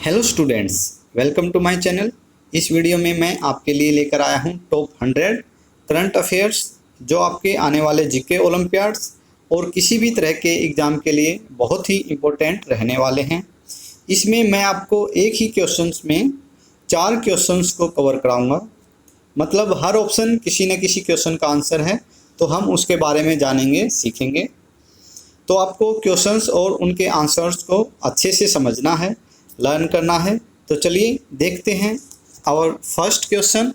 Hello students, welcome to my channel. इस video में मैं आपके लिए लेकर आया हूं टॉप 100 करंट अफेयर्स जो आपके आने वाले जीके ओलंपियाड्स और किसी भी तरह के एग्ज़ाम के लिए बहुत ही इम्पोर्टेंट रहने वाले हैं। इसमें मैं आपको एक ही क्वेश्चंस में 4 क्वेश्चंस को कवर कराऊंगा। मतलब हर ऑप्शन किसी न किसी क्वेश्चन का आंसर है, तो हम उसके बारे में जानेंगे, सीखेंगे। तो आपको क्वेश्चंस और उनके आंसर्स को अच्छे से समझना है, लर्न करना है। तो चलिए देखते हैं। Our first question,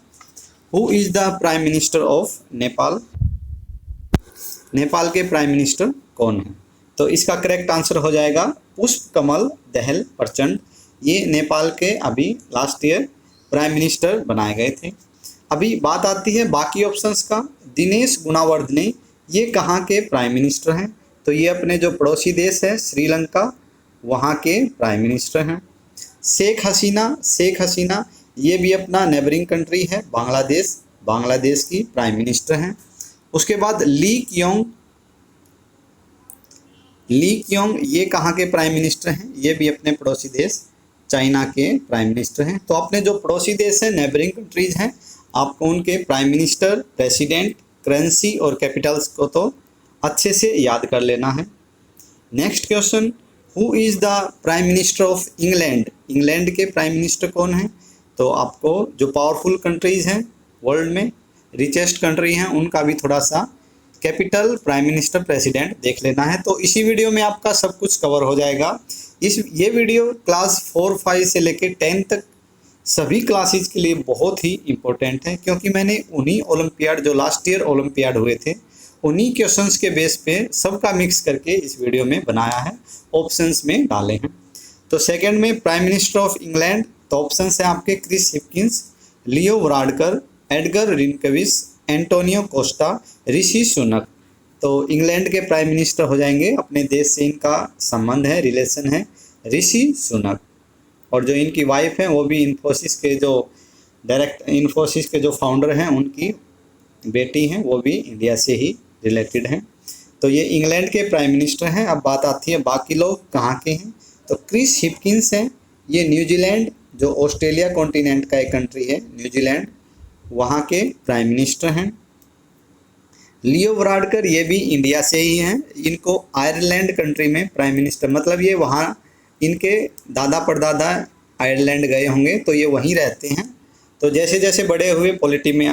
who is the prime minister of Nepal? Nepal के प्राइम मिनिस्टर कौन है? तो इसका करेक्ट आंसर हो जाएगा पुष्प कमल दहल प्रचंड। ये नेपाल के अभी लास्ट ईयर प्राइम मिनिस्टर बनाए गए थे। अभी बात आती है बाकी ऑप्शंस का। दिनेश गुणावर्धने ये कहाँ के प्राइम मिनिस्टर हैं? तो ये अपने जो पड़ोसी देश है श्रीलंका, वहाँ के प्राइम मिनिस्टर हैं। शेख हसीना ये भी अपना नेबरिंग कंट्री है बांग्लादेश, बांग्लादेश की प्राइम मिनिस्टर हैं। उसके बाद ली क्योंग ये कहाँ के प्राइम मिनिस्टर हैं? ये भी अपने पड़ोसी देश चाइना के प्राइम मिनिस्टर हैं। तो अपने जो पड़ोसी देश हैं, नेबरिंग कंट्रीज हैं, आपको उनके प्राइम मिनिस्टर, प्रेसिडेंट, करेंसी और कैपिटल्स को तो अच्छे से याद कर लेना है। Next question, who is the prime minister of England? England के प्राइम मिनिस्टर कौन हैं? तो आपको जो पावरफुल कंट्रीज़ हैं वर्ल्ड में, रिचेस्ट कंट्री हैं, उनका भी थोड़ा सा कैपिटल, प्राइम मिनिस्टर, प्रेसिडेंट देख लेना है। तो इसी वीडियो में आपका सब कुछ कवर हो जाएगा। ये वीडियो क्लास 4, 5 से लेकर 10 तक सभी क्लासेज के लिए बहुत ही इम्पोर्टेंट है, क्योंकि मैंने उन्हीं ओलंपियाड जो लास्ट ईयर ओलंपियाड हुए थे उन्हीं क्वेश्चंस के बेस पे सबका मिक्स करके इस वीडियो में बनाया है, ऑप्शंस में डाले हैं। तो सेकंड में प्राइम मिनिस्टर ऑफ इंग्लैंड, तो ऑप्शंस हैं आपके क्रिस हिप्किंस, लियो Varadkar, Edgar रिनकविस, Antonio Costa, Rishi Sunak. तो इंग्लैंड के प्राइम मिनिस्टर हो जाएंगे, अपने देश से इनका संबंध है, रिलेशन है, ऋषि सुनक। और जो इनकी वाइफ हैं वो भी इन्फोसिस के जो फाउंडर हैं उनकी बेटी हैं, वो भी इंडिया से ही रिलेटेड हैं। तो ये इंग्लैंड के प्राइम मिनिस्टर हैं। अब बात आती है बाकी लोग कहाँ के हैं। तो क्रिस हिप्किंस हैं, ये न्यूजीलैंड, जो ऑस्ट्रेलिया कॉन्टिनेंट का एक कंट्री है न्यूजीलैंड, वहाँ के प्राइम मिनिस्टर हैं। लियो वराडकर ये भी इंडिया से ही हैं, इनको आयरलैंड कंट्री में प्राइम मिनिस्टर, मतलब ये वहाँ इनके दादा परदादा आयरलैंड गए होंगे तो ये वहीं रहते हैं। तो जैसे जैसे बड़े हुए पॉलिटी में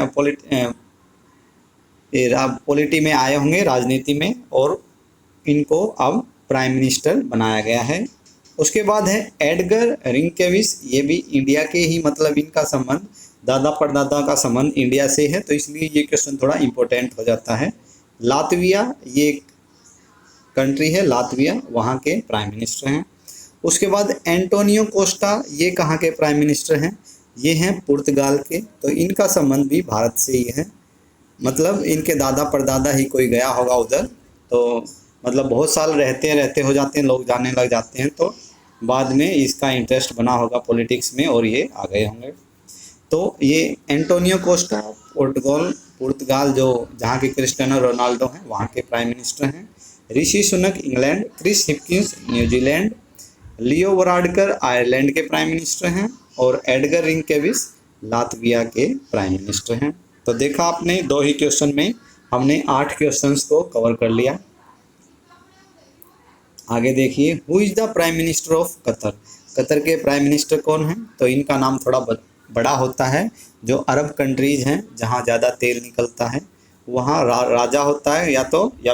आए होंगे, राजनीति में, और इनको अब प्राइम मिनिस्टर बनाया गया है। उसके बाद है एडगर रिंकेविस, ये भी इंडिया के ही, मतलब इनका संबंध, दादा परदादा का संबंध इंडिया से है, तो इसलिए ये क्वेश्चन थोड़ा इम्पोर्टेंट हो जाता है। लातविया ये कंट्री है, लातविया, वहाँ के प्राइम मिनिस्टर हैं। उसके बाद एंटोनियो कोस्टा ये कहाँ के प्राइम मिनिस्टर हैं? ये हैं पुर्तगाल के, तो इनका संबंध भी भारत से ही है, मतलब इनके दादा परदादा ही कोई गया होगा उधर, तो मतलब बहुत साल रहते हो जाते हैं, लोग जाने लग जाते हैं, तो बाद में इसका इंटरेस्ट बना होगा पॉलिटिक्स में और ये आ गए होंगे। तो ये एंटोनियो कोस्टा पुर्तगाल जो जहाँ के क्रिस्टियानो रोनाल्डो हैं वहाँ के प्राइम मिनिस्टर हैं। Rishi Sunak England, Chris हिप्किंस New Zealand, लियो वराडकर आयरलैंड के प्राइम मिनिस्टर हैं, और एडगर रिंकेविस लातविया के प्राइम मिनिस्टर हैं। तो देखा आपने, 2 ही क्वेश्चन में हमने 8 क्वेश्चंस को कवर कर लिया। आगे देखिए, who is the prime minister of Qatar? Qatar के प्राइम मिनिस्टर कौन हैं? तो इनका नाम थोड़ा बड़ा होता है। जो अरब कंट्रीज़ हैं जहाँ ज़्यादा तेल निकलता है वहाँ राजा होता है, या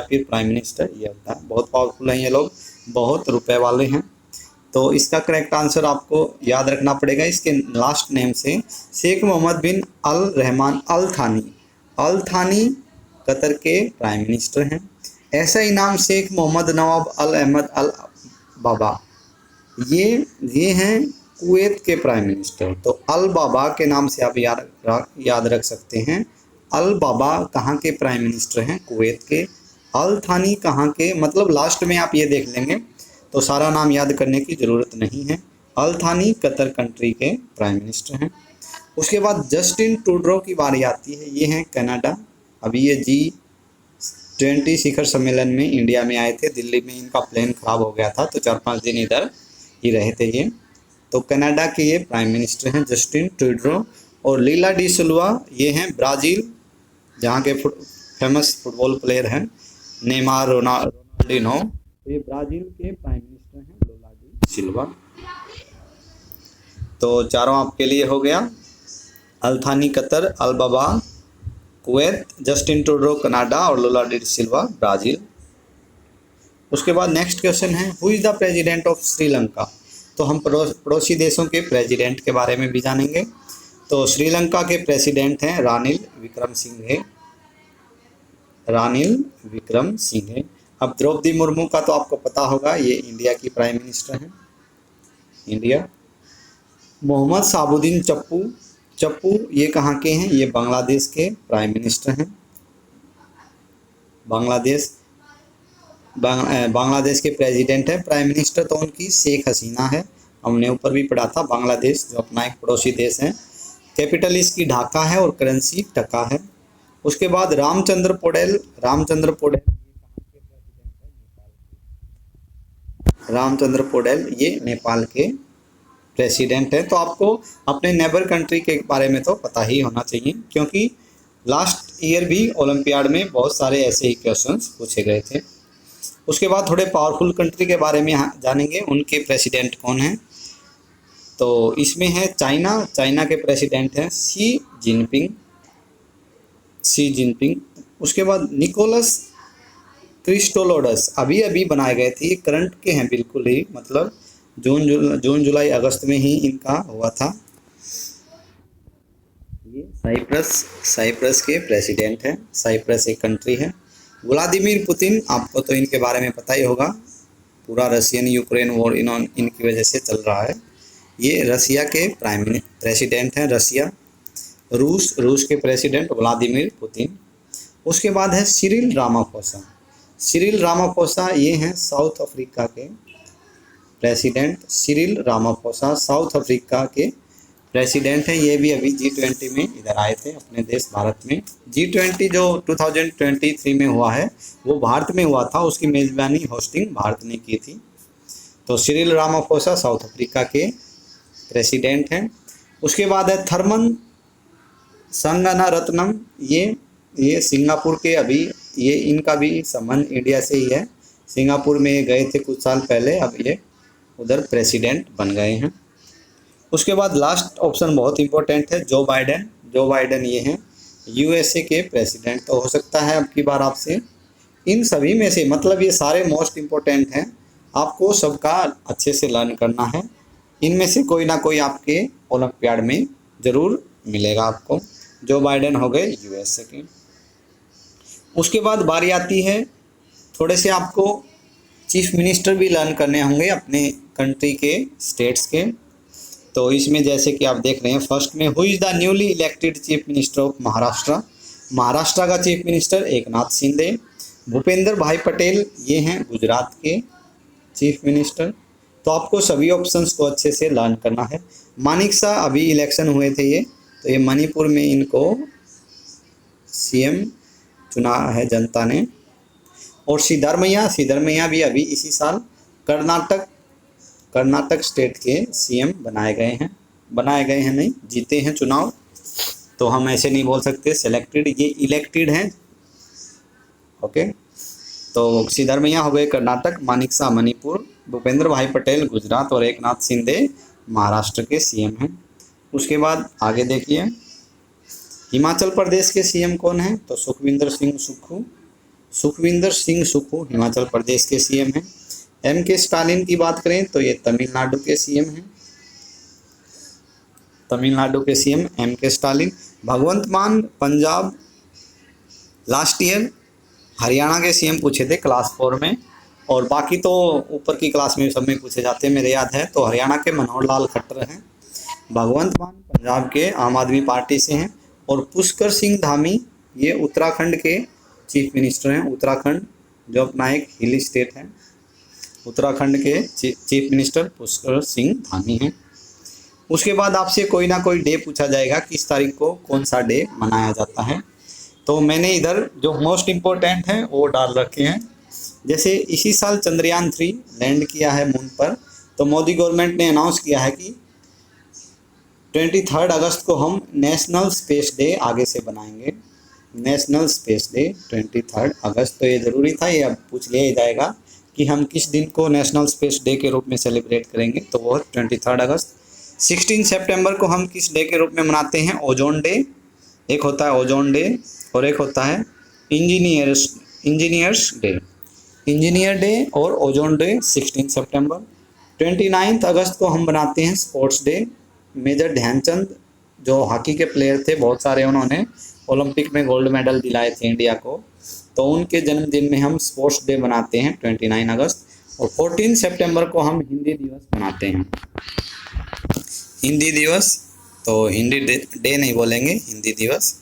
फिर प्राइम मिनिस्टर ये होता है। बहुत पावरफुल हैं ये लोग, बहुत रुपए वाले हैं। तो इसका करेक्ट आंसर आपको याद रखना पड़ेगा इसके लास्ट नेम से, शेख मोहम्मद बिन अल रहमान अल थानी कतर के प्राइम मिनिस्टर हैं। ऐसा ही नाम शेख मोहम्मद नवाब अल अहमद अल बाबा, ये हैं कुवैत के प्राइम मिनिस्टर। तो अल बाबा के नाम से आप याद रख सकते हैं। अल बाबा कहाँ के प्राइम मिनिस्टर हैं? कुवैत के। अल थानी कहाँ के, मतलब लास्ट में आप ये देख लेंगे तो सारा नाम याद करने की ज़रूरत नहीं है। अल थानी कतर कंट्री के प्राइम मिनिस्टर हैं। उसके बाद जस्टिन ट्रूडो की बारी आती है, ये हैं कनाडा। अभी ये G20 शिखर सम्मेलन में इंडिया में आए थे, दिल्ली में इनका प्लेन खराब हो गया था तो 4-5 दिन इधर ही रहे थे ये। तो कनाडा के ये प्राइम मिनिस्टर हैं जस्टिन ट्रूडो। और लीला डी सिल्वा ये हैं ब्राज़ील, जहाँ के फेमस फुटबॉल प्लेयर हैं नेमार रोनाल्डिनो, तो ये ब्राज़ील के प्राइम मिनिस्टर हैं लूला डी सिल्वा। तो चारों आपके लिए हो गया। अल्थानी कतर, अलबाबा कुवैत, जस्टिन ट्रूडो कनाडा और लूला डी सिल्वा ब्राज़ील। उसके बाद नेक्स्ट क्वेश्चन है who is the president of Sri Lanka. तो हम पड़ोसी देशों के प्रेसिडेंट के बारे में भी जानेंगे। तो श्रीलंका के प्रेसिडेंट हैं रानिल विक्रमसिंघे, रानिल विक्रमसिंघे। अब द्रौपदी मुर्मू का तो आपको पता होगा, ये इंडिया की प्राइम मिनिस्टर हैं, इंडिया। मोहम्मद शाहबुद्दीन चप्पू, चप्पू ये कहाँ के हैं, ये बांग्लादेश के प्राइम मिनिस्टर हैं। बांग्लादेश के प्रेसिडेंट है। प्राइम मिनिस्टर तो उनकी शेख हसीना है, हमने ऊपर भी पढ़ा था। बांग्लादेश जो अपना एक पड़ोसी देश है। कैपिटल इसकी ढाका है और करेंसी टका है। उसके बाद रामचंद्र पौडेल, रामचंद्र पौडेल रामचंद्र पौडेल ये नेपाल के प्रेसिडेंट है। तो आपको अपने नेबर कंट्री के बारे में तो पता ही होना चाहिए, क्योंकि लास्ट ईयर भी ओलंपियाड में बहुत सारे ऐसे ही क्वेश्चंस पूछे गए थे। उसके बाद थोड़े पावरफुल कंट्री के बारे में जानेंगे, उनके प्रेसिडेंट कौन हैं। तो इसमें है चाइना, चाइना के प्रेसिडेंट हैं शी जिनपिंग, शी जिनपिंग। उसके बाद निकोलस क्रिस्टोलोडस अभी अभी बनाए गए थे, ये करंट के हैं बिल्कुल ही, मतलब जून जुलाई अगस्त में ही इनका हुआ था। ये साइप्रस के प्रेसिडेंट हैं, साइप्रस एक कंट्री है। व्लादिमीर पुतिन, आपको तो इनके बारे में पता ही होगा, पूरा रशियन यूक्रेन वॉर इनकी वजह से चल रहा है। ये रसिया के प्रेसिडेंट हैं, रसिया। रूस के प्रेसिडेंट व्लादिमीर पुतिन। उसके बाद है सिरिल रामाफोसा, सिरिल रामाफोसा ये हैं साउथ अफ्रीका के president. Cyril Ramaphosa south Africa के प्रेसिडेंट हैं। ये भी अभी G20 में इधर आए थे अपने देश भारत में। G20 जो 2023 में हुआ है वो भारत में हुआ था, उसकी मेज़बानी होस्टिंग भारत ने की थी। तो सिरिल रामाफोसा साउथ अफ्रीका के प्रेसिडेंट हैं। उसके बाद है थर्मन संगनारत्नम, ये सिंगापुर के, अभी ये इनका भी संबंध इंडिया से ही है। सिंगापुर में गए थे कुछ साल पहले, अब ये उधर प्रेसिडेंट बन गए हैं। उसके बाद लास्ट ऑप्शन बहुत इंपॉर्टेंट है, जो बाइडेन। जो बाइडेन ये हैं USA के प्रेसिडेंट। तो हो सकता है अब की बार आपसे इन सभी में से, मतलब ये सारे मोस्ट इम्पोर्टेंट हैं, आपको सबका अच्छे से लर्न करना है। इनमें से कोई ना कोई आपके ओलंपियाड में ज़रूर मिलेगा आपको। जो बाइडेन हो गए USA के। उसके बाद बारी आती है, थोड़े से आपको चीफ मिनिस्टर भी लर्न करने होंगे अपने कंट्री के, स्टेट्स के। तो इसमें जैसे कि आप देख रहे हैं, फर्स्ट में who is the newly elected chief minister of Maharashtra. Maharashtra का चीफ मिनिस्टर एकनाथ शिंदे। भूपेंद्र भाई पटेल ये हैं गुजरात के चीफ मिनिस्टर। तो आपको सभी ऑप्शंस को अच्छे से लर्न करना है। मानिक शाह अभी इलेक्शन हुए थे ये, तो ये मणिपुर में इनको CM चुना है जनता ने। और सिद्धरमैया भी अभी इसी साल कर्नाटक स्टेट के CM बनाए गए हैं नहीं, जीते हैं चुनाव। तो हम ऐसे नहीं बोल सकते सेलेक्टेड, ये इलेक्टेड हैं। ओके, तो सिद्धरमैया हो गए कर्नाटक, मानिक शाह मणिपुर, भूपेंद्र भाई पटेल गुजरात और एकनाथ शिंदे महाराष्ट्र के CM हैं। उसके बाद आगे देखिए, हिमाचल प्रदेश के CM कौन हैं। तो सुखविंदर सिंह सुक्खू हिमाचल प्रदेश के CM हैं। MK स्टालिन की बात करें तो ये तमिलनाडु के CM हैं, तमिलनाडु के CM MK स्टालिन। भगवंत मान पंजाब, लास्ट ईयर हरियाणा के CM पूछे थे क्लास 4 में, और बाकी तो ऊपर की क्लास में सब में पूछे जाते हैं, मेरे याद है। तो हरियाणा के मनोहर लाल खट्टर हैं। भगवंत मान पंजाब के आम आदमी पार्टी से हैं। और पुष्कर सिंह धामी ये उत्तराखंड के चीफ मिनिस्टर हैं। उत्तराखंड जो अपना एक हिली स्टेट है, उत्तराखंड के चीफ मिनिस्टर पुष्कर सिंह धामी हैं। उसके बाद आपसे कोई ना कोई डे पूछा जाएगा, किस तारीख को कौन सा डे मनाया जाता है। तो मैंने इधर जो मोस्ट इम्पोर्टेंट हैं वो डाल रखे हैं। जैसे इसी साल चंद्रयान 3 लैंड किया है मून पर, तो मोदी गवर्नमेंट ने अनाउंस किया है कि 23 अगस्त को हम नेशनल स्पेस डे आगे से बनाएंगे। नेशनल स्पेस डे 23 अगस्त, तो ये ज़रूरी था, ये अब पूछ लिया ही जाएगा कि हम किस दिन को नेशनल स्पेस डे के रूप में सेलिब्रेट करेंगे, तो वो 23 अगस्त। 16 सितंबर को हम किस डे के रूप में मनाते हैं? Ozone day. एक होता है ओजोन डे और एक होता है इंजीनियर्स डे। इंजीनियर डे और ओजोन डे 16 सितंबर। 29 अगस्त को हम बनाते हैं स्पोर्ट्स डे। मेजर ध्यानचंद जो हॉकी के प्लेयर थे बहुत सारे, उन्होंने ओलंपिक में गोल्ड मेडल दिलाए थे इंडिया को, तो उनके जन्मदिन में हम स्पोर्ट्स डे मनाते हैं 29 अगस्त। और 14 सितंबर को हम हिंदी दिवस मनाते हैं। हिंदी दिवस, तो हिंदी डे नहीं बोलेंगे, हिंदी दिवस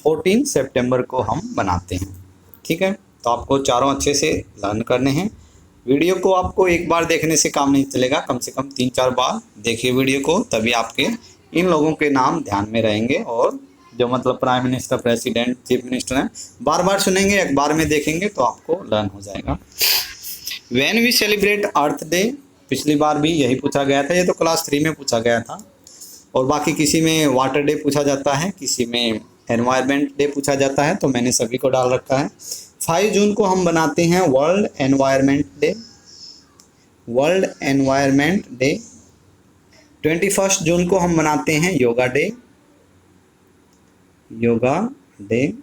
14 सितंबर को हम बनाते हैं। ठीक है, तो आपको चारों अच्छे से लर्न करने हैं। वीडियो को आपको एक बार देखने से काम नहीं चलेगा, कम से कम 3-4 बार देखिए वीडियो को, तभी आपके इन लोगों के नाम ध्यान में रहेंगे। और जो मतलब prime minister, president, chief minister हैं, बार बार सुनेंगे, एक बार में देखेंगे तो आपको लर्न हो जाएगा। When we celebrate earth day, पिछली बार भी यही पूछा गया था, ये तो क्लास 3 में पूछा गया था। और बाकी किसी में वाटर डे पूछा जाता है, किसी में एनवायरनमेंट डे पूछा जाता है, तो मैंने सभी को डाल रखा है। 5 जून को हम बनाते हैं world environment day. World environment day. 21 जून को हम मनाते हैं योगा डे। योगा डे।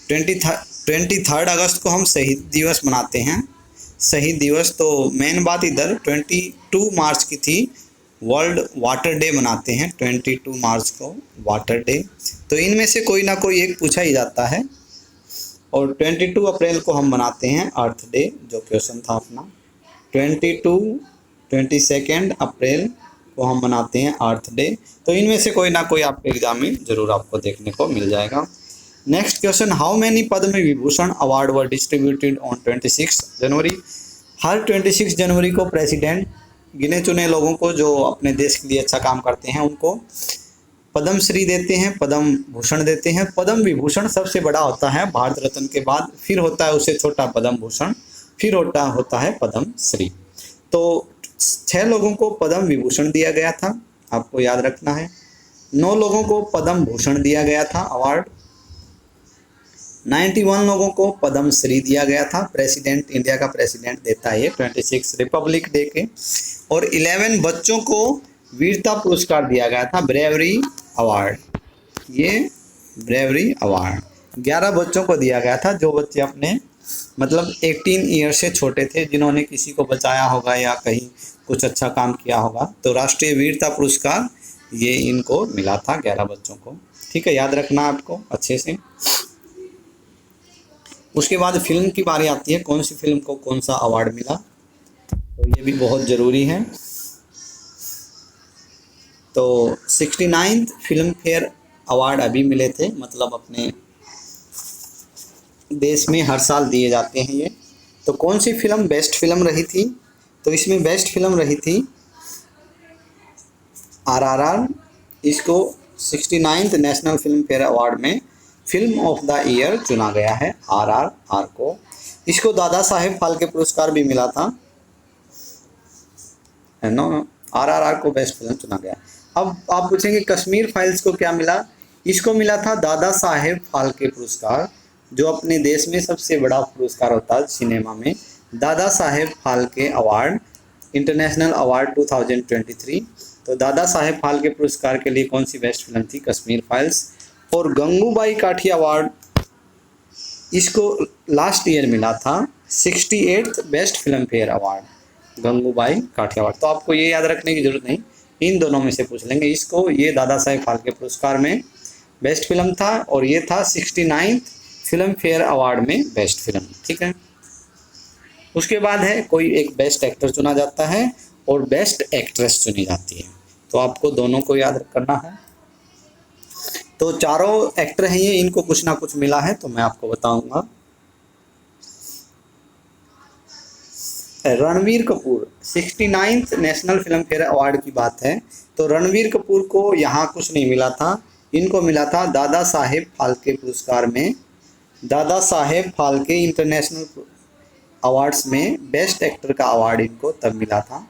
23 अगस्त को हम शहीद दिवस मनाते हैं। शहीद दिवस, तो मेन बात इधर 22 मार्च की थी, वर्ल्ड वाटर डे मनाते हैं 22 मार्च को, वाटर डे। तो इनमें से कोई ना कोई एक पूछा ही जाता है। और 22 अप्रैल को हम मनाते हैं अर्थ डे, जो क्वेश्चन था अपना। 22 अप्रैल को हम मनाते हैं अर्थ डे। तो इनमें से कोई ना कोई आपके एग्जाम में जरूर आपको देखने को मिल जाएगा। Next question, how many Padma Vibhushan award were distributed on 26 जनवरी। हर 26 जनवरी को प्रेसिडेंट गिने चुने लोगों को जो अपने देश के लिए अच्छा काम करते हैं उनको पद्म श्री देते हैं, पद्म भूषण देते हैं। पद्म विभूषण सबसे बड़ा होता है भारत रत्न के बाद, फिर होता है उससे छोटा पद्म भूषण, फिर होता है पद्म श्री। तो 6 लोगों को पद्म विभूषण दिया गया था, आपको याद रखना है। 9 लोगों को पद्म भूषण दिया गया था अवार्ड। 91 लोगों को पद्म श्री दिया गया था, प्रेसिडेंट, इंडिया का प्रेसिडेंट देता है ये 26 रिपब्लिक डे के। और 11 बच्चों को वीरता पुरस्कार दिया गया था, ब्रेवरी अवार्ड। ये ब्रेवरी अवार्ड 11 बच्चों को दिया गया था, जो बच्चे अपने मतलब 18 ईयर से छोटे थे, जिन्होंने किसी को बचाया होगा या कहीं कुछ अच्छा काम किया होगा, तो राष्ट्रीय वीरता पुरस्कार ये इनको मिला था 11 बच्चों को। ठीक है, याद रखना आपको अच्छे से। उसके बाद फिल्म की बारी आती है, कौन सी फिल्म को कौन सा अवार्ड मिला, तो ये भी बहुत ज़रूरी है। तो 69 फिल्म फेयर अवार्ड अभी मिले थे, मतलब अपने देश में हर साल दिए जाते हैं ये। तो कौन सी फिल्म बेस्ट फिल्म रही थी, तो इसमें बेस्ट फिल्म रही थी RRR। इसको 69 नेशनल फिल्म फेयर अवार्ड में फिल्म ऑफ द ईयर चुना गया है RRR को। इसको दादा साहेब फाल्के पुरस्कार भी मिला था, है ना। RRR को बेस्ट फिल्म चुना गया। अब आप पूछेंगे कश्मीर फाइल्स को क्या मिला, इसको मिला था दादा साहेब फाल्के पुरस्कार, जो अपने देश में सबसे बड़ा पुरस्कार होता है सिनेमा में, Dada Saheb Phalke award, international award 2023। तो दादा साहेब फाल्के पुरस्कार के लिए कौन सी बेस्ट फिल्म थी, कश्मीर फाइल्स। और गंगूबाई काठिया अवार्ड, इसको लास्ट ईयर मिला था 68th best Filmfare award, Gangubai Kathia award. तो आपको ये याद रखने की जरूरत नहीं, इन दोनों में से पूछ लेंगे। इसको ये दादा साहेब फाल्के पुरस्कार में बेस्ट फिल्म था, और ये था 69 फिल्म फेयर अवार्ड में बेस्ट फिल्म। ठीक है, उसके बाद है कोई एक बेस्ट एक्टर चुना जाता है और बेस्ट एक्ट्रेस चुनी जाती है, तो आपको दोनों को याद करना है। तो चारों एक्टर हैं ये, इनको कुछ ना कुछ मिला है, तो मैं आपको बताऊंगा। Ranveer Kapoor, 69 national film fair award की बात है, तो रणवीर कपूर को यहाँ कुछ नहीं मिला था, इनको मिला था दादा साहेब फाल्के पुरस्कार में, दादा साहेब फाल्के इंटरनेशनल अवार्ड्स में बेस्ट एक्टर का अवार्ड इनको तब मिला था।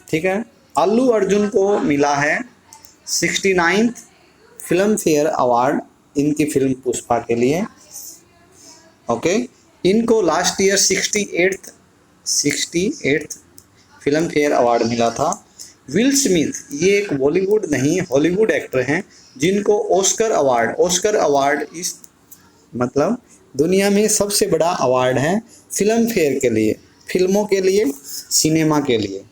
ठीक है। अल्लू अर्जुन को मिला है 69th फिल्म फेयर अवार्ड इनकी फिल्म पुष्पा के लिए। ओके, इनको last year 68th film fair award मिला था। विल स्मिथ, ये एक बॉलीवुड नहीं हॉलीवुड एक्टर हैं जिनको ऑस्कर अवार्ड इस मतलब दुनिया में सबसे बड़ा अवार्ड है फिल्म फेयर के लिए, फिल्मों के लिए, सिनेमा के लिए।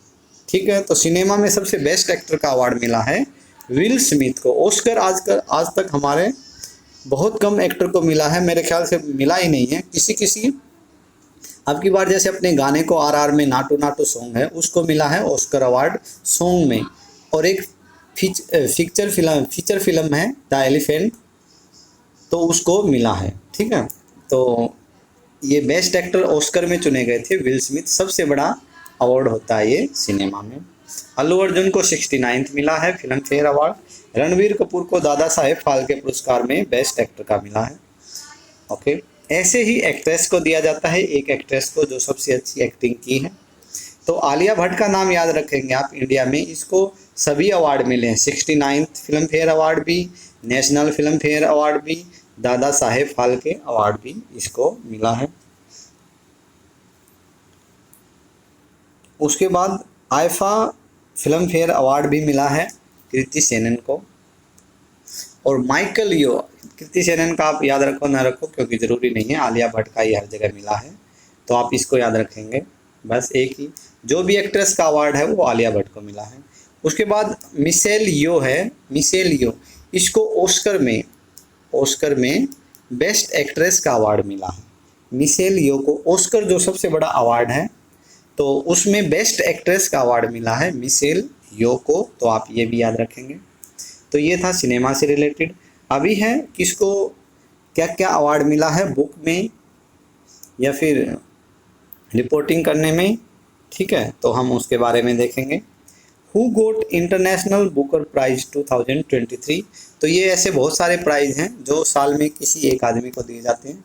ठीक है, तो सिनेमा में सबसे बेस्ट एक्टर का अवार्ड मिला है विल स्मिथ को। ऑस्कर आज तक हमारे बहुत कम एक्टर को मिला है, मेरे ख्याल से मिला ही नहीं है किसी। अब की बार जैसे अपने गाने को आरआर में नाटू नाटू सॉन्ग है उसको मिला है ऑस्कर अवार्ड सॉन्ग में, और एक फीचर फिल्म है द एलिफेंट, तो उसको मिला है। ठीक है, तो ये बेस्ट एक्टर ऑस्कर में चुने गए थे विल स्मिथ, सबसे बड़ा अवार्ड होता है ये सिनेमा में। अल्लू अर्जुन को 69th मिला है film fair award. Ranveer Kapoor को दादा साहेब फाल्के पुरस्कार में बेस्ट एक्टर का मिला है। ओके, ऐसे ही एक्ट्रेस को दिया जाता है, एक एक्ट्रेस को जो सबसे अच्छी एक्टिंग की है। तो आलिया भट्ट का नाम याद रखेंगे आप, इंडिया में इसको सभी अवार्ड मिले हैं, 69th फिल्म फेयर अवार्ड भी, नेशनल फिल्म फेयर अवार्ड भी, दादा साहेब फाल्के अवार्ड भी इसको मिला है। उसके बाद आईफा फिल्म फेयर अवार्ड भी मिला है कृति सेनन को। और माइकल यो, कृति सेनन का आप याद रखो ना रखो क्योंकि ज़रूरी नहीं है, आलिया भट्ट का ही हर जगह मिला है, तो आप इसको याद रखेंगे बस। एक ही जो भी एक्ट्रेस का अवार्ड है वो आलिया भट्ट को मिला है। उसके बाद मिशेल यो है, मिशेल यो, इसको ऑस्कर में बेस्ट एक्ट्रेस का अवार्ड मिला है। मिशेल यो को ऑस्कर जो सबसे बड़ा अवार्ड है तो उसमें बेस्ट एक्ट्रेस का अवार्ड मिला है मिशेल यो को, तो आप ये भी याद रखेंगे। तो ये था सिनेमा से रिलेटेड। अभी है किसको क्या क्या अवार्ड मिला है बुक में या फिर रिपोर्टिंग करने में, ठीक है, तो हम उसके बारे में देखेंगे। Who got international Booker prize 2023, तो ये ऐसे बहुत सारे प्राइज़ हैं जो साल में किसी एक आदमी को दिए जाते हैं।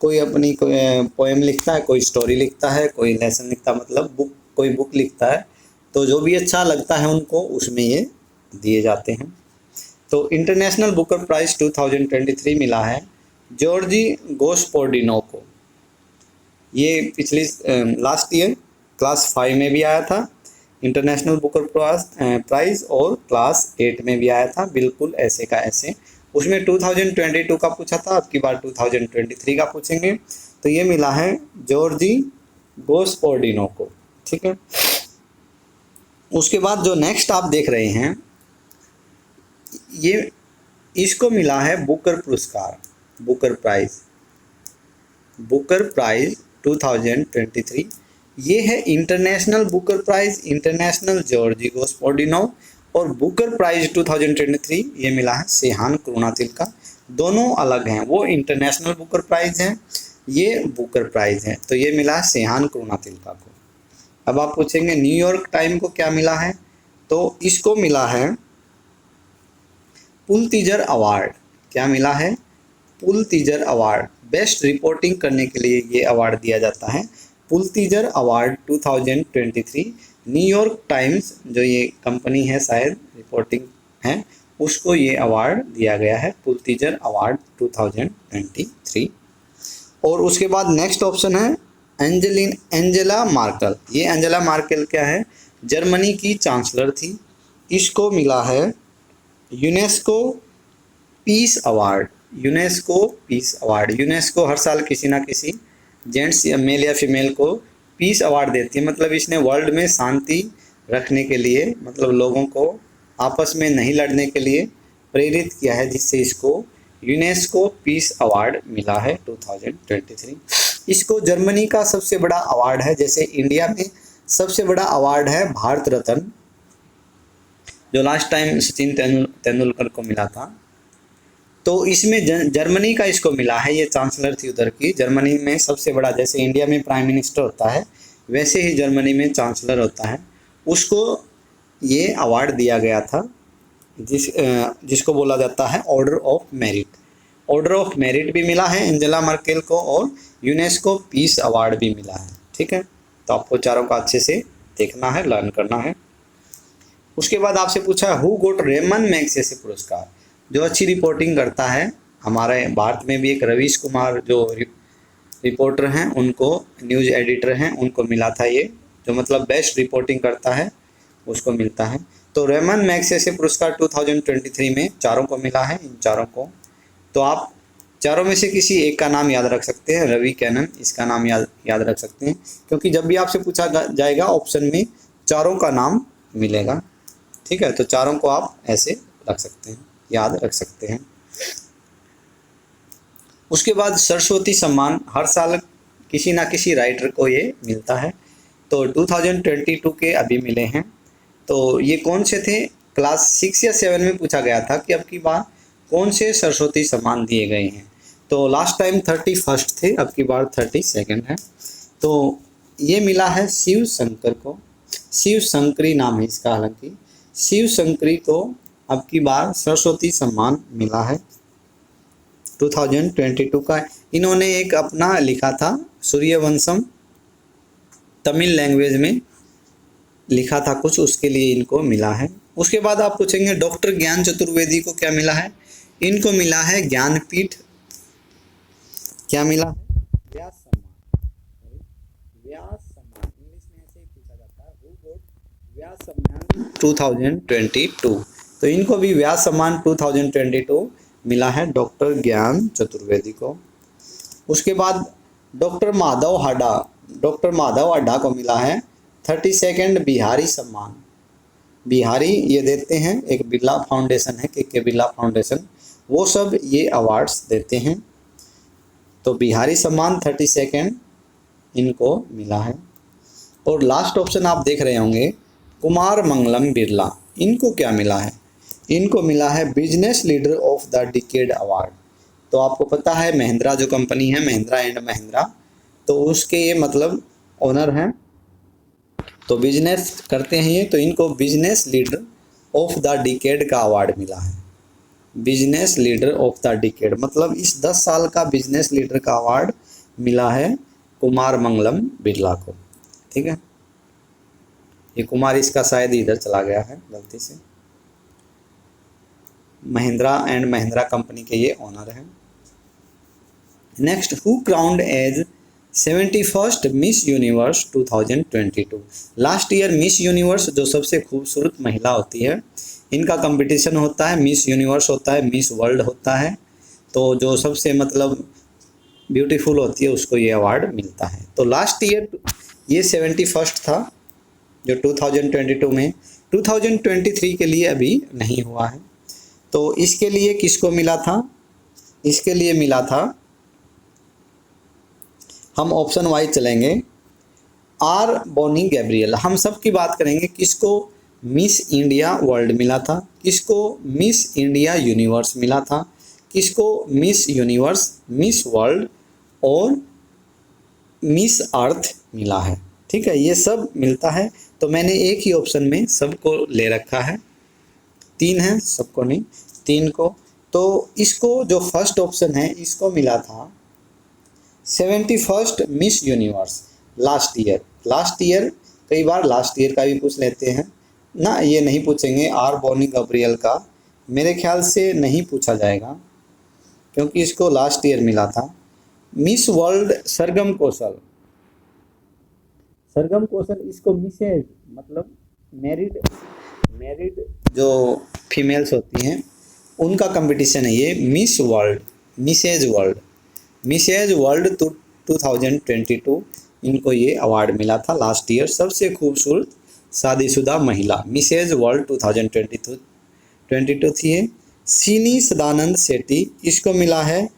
कोई अपनी पोएम लिखता है, कोई स्टोरी लिखता है, कोई लेसन लिखता है, मतलब कोई बुक लिखता है, तो जो भी अच्छा लगता है उनको उसमें ये दिए जाते हैं। तो इंटरनेशनल बुकर प्राइज 2023 मिला है जॉर्जी गोस्पोर्डिनो को। ये पिछली लास्ट ईयर क्लास 5 में भी आया था इंटरनेशनल बुकर प्राइज़, और क्लास 8 में भी आया था बिल्कुल ऐसे का ऐसे। उसमें 2022 का पूछा था, अब की बार 2023 का पूछेंगे। तो ये मिला है जॉर्जी गोस्पोर्डिनो को। ठीक है, उसके बाद जो नेक्स्ट आप देख रहे हैं ये इसको मिला है बुकर पुरस्कार, बुकर प्राइज 2023। ये है international Booker prize, international Georgi Gospodinov, और बुकर प्राइज 2023 ये मिला है सेहान करुणातिल का। दोनों अलग हैं, वो इंटरनेशनल बुकर प्राइज हैं, ये बुकर प्राइज है, तो ये मिला है सेहान करुणातिल का को। अब आप पूछेंगे न्यूयॉर्क टाइम को क्या मिला है, तो इसको मिला है पुलतिजर अवार्ड। क्या मिला है? पुलतिजर अवार्ड। बेस्ट रिपोर्टिंग करने के लिए ये अवार्ड दिया जाता है, पुलतिजर अवार्ड 2023। न्यूयॉर्क टाइम्स जो ये कंपनी है शायद रिपोर्टिंग है, उसको ये अवार्ड दिया गया है, पुलतिजर अवार्ड 2023। और उसके बाद नेक्स्ट ऑप्शन है एंजेला मार्केल। ये एंजेला मार्केल क्या है? जर्मनी की चांसलर थी। इसको मिला है UNESCO peace award. UNESCO peace award, UNESCO हर साल किसी ना किसी जेंट्स या मेल या फीमेल को पीस अवार्ड देती है, मतलब इसने वर्ल्ड में शांति रखने के लिए, मतलब लोगों को आपस में नहीं लड़ने के लिए प्रेरित किया है, जिससे इसको यूनेस्को पीस अवार्ड मिला है 2023। इसको जर्मनी का सबसे बड़ा अवार्ड है, जैसे इंडिया में सबसे बड़ा अवार्ड है भारत रत्न, जो लास्ट टाइम सचिन तेंदुलकर को मिला था, तो इसमें जर्मनी का इसको मिला है। ये चांसलर थी उधर की। जर्मनी में सबसे बड़ा, जैसे इंडिया में प्राइम मिनिस्टर होता है वैसे ही जर्मनी में चांसलर होता है, उसको ये अवार्ड दिया गया था, जिसको बोला जाता है order of merit. Order of merit भी मिला है एंजेला मर्केल को, और यूनेस्को पीस अवार्ड भी मिला है। ठीक है, तो आपको चारों का अच्छे से देखना है, लर्न करना है। उसके बाद आपसे पूछा हु गोट रेमन मैग्सेसे पुरस्कार, जो अच्छी रिपोर्टिंग करता है। हमारे भारत में भी एक रवीश कुमार जो रिपोर्टर हैं, उनको न्यूज़ एडिटर हैं, उनको मिला था ये, जो मतलब बेस्ट रिपोर्टिंग करता है उसको मिलता है। तो रेमन मैग्सेसे पुरस्कार 2023 में चारों को मिला है, इन चारों को। तो आप चारों में से किसी एक का नाम याद रख सकते हैं, रवि कैनन, इसका नाम याद रख सकते हैं, क्योंकि जब भी आपसे पूछा जाएगा ऑप्शन में चारों का नाम मिलेगा। ठीक है, तो चारों को आप ऐसे रख सकते हैं, याद रख सकते हैं। उसके बाद सरस्वती सम्मान हर साल किसी ना किसी राइटर को ये मिलता है। तो 2022 के अभी मिले हैं। तो ये कौन से थे? क्लास 6 या 7 में पूछा गया था कि अब की बार कौन से सरस्वती सम्मान दिए गए हैं। तो लास्ट टाइम 31 थे, अब की बार 32 है। तो ये मिला है शिव शंकर को, शिव शंकरी नाम है इसका, हालांकि शिव शंकरी को अब की बार सरस्वती सम्मान मिला है 2022 का। इन्होंने एक अपना लिखा था सूर्यवंशम, तमिल लैंग्वेज में लिखा था कुछ, उसके लिए इनको मिला है। उसके बाद आप पूछेंगे डॉक्टर ज्ञान चतुर्वेदी को क्या मिला है? इनको मिला है ज्ञानपीठ, क्या मिला है? व्यास सम्मान, व्यास सम्मान, इंग्लिश में ऐसे ही पूछा जाता है, हु गोट व्यास सम्मान 2022। तो इनको भी व्यास सम्मान 2022 मिला है डॉक्टर ज्ञान चतुर्वेदी को। उसके बाद डॉक्टर माधव हाडा को मिला है 32 बिहारी सम्मान। बिहारी ये देते हैं, एक बिरला फाउंडेशन है, के बिरला फाउंडेशन, वो सब ये अवार्ड्स देते हैं। तो बिहारी सम्मान 32 इनको मिला है। और लास्ट ऑप्शन आप देख रहे होंगे कुमार मंगलम बिरला, इनको क्या मिला है? इनको मिला है business leader of the decade award. तो आपको पता है महिंद्रा जो कंपनी है, महिंद्रा एंड महिंद्रा, तो उसके ये मतलब ओनर हैं, तो बिजनेस करते हैं ये, तो इनको business leader of the decade का अवार्ड मिला है। Business leader of the decade मतलब इस 10 साल का बिजनेस लीडर का अवार्ड मिला है कुमार मंगलम बिरला को। ठीक है, ये कुमार इसका शायद इधर चला गया है गलती से। महिंद्रा एंड महिंद्रा कंपनी के ये ओनर हैं। Next, who crowned as 71st Miss Universe 2022। Last year Miss Universe जो सबसे खूबसूरत महिला होती है, इनका कंपटीशन होता है, मिस यूनिवर्स होता है, मिस वर्ल्ड होता है। तो जो सबसे मतलब ब्यूटीफुल होती है उसको ये अवार्ड मिलता है। तो लास्ट ईयर ये 71st था जो 2022 में, 2023 के लिए अभी नहीं हुआ है। तो इसके लिए किसको मिला था? इसके लिए मिला था, हम ऑप्शन वाइज चलेंगे, आर बॉनी गैब्रियल। हम सब की बात करेंगे, किसको मिस इंडिया वर्ल्ड मिला था, किसको मिस इंडिया यूनिवर्स मिला था, किसको मिस यूनिवर्स, मिस वर्ल्ड और मिस अर्थ मिला है। ठीक है, ये सब मिलता है। तो मैंने एक ही ऑप्शन में सबको ले रखा है, 3 है, सबको नहीं, 3 को। तो इसको जो फर्स्ट ऑप्शन है इसको मिला था 71st Miss universe last year. कई बार लास्ट ईयर का भी पूछ लेते हैं ना, ये नहीं पूछेंगे। आर बॉनी गैब्रियल का मेरे ख्याल से नहीं पूछा जाएगा क्योंकि इसको लास्ट ईयर मिला था। मिस वर्ल्ड सरगम कौशल इसको मिसेज मतलब मैरिड जो फीमेल्स होती हैं उनका कंपटीशन है ये मिसेज वर्ल्ड 2022। इनको ये अवार्ड मिला था लास्ट ईयर, सबसे खूबसूरत शादीशुदा महिला मिसेज वर्ल्ड 2022 थी। सीनी सदानंद सेठी, इसको मिला है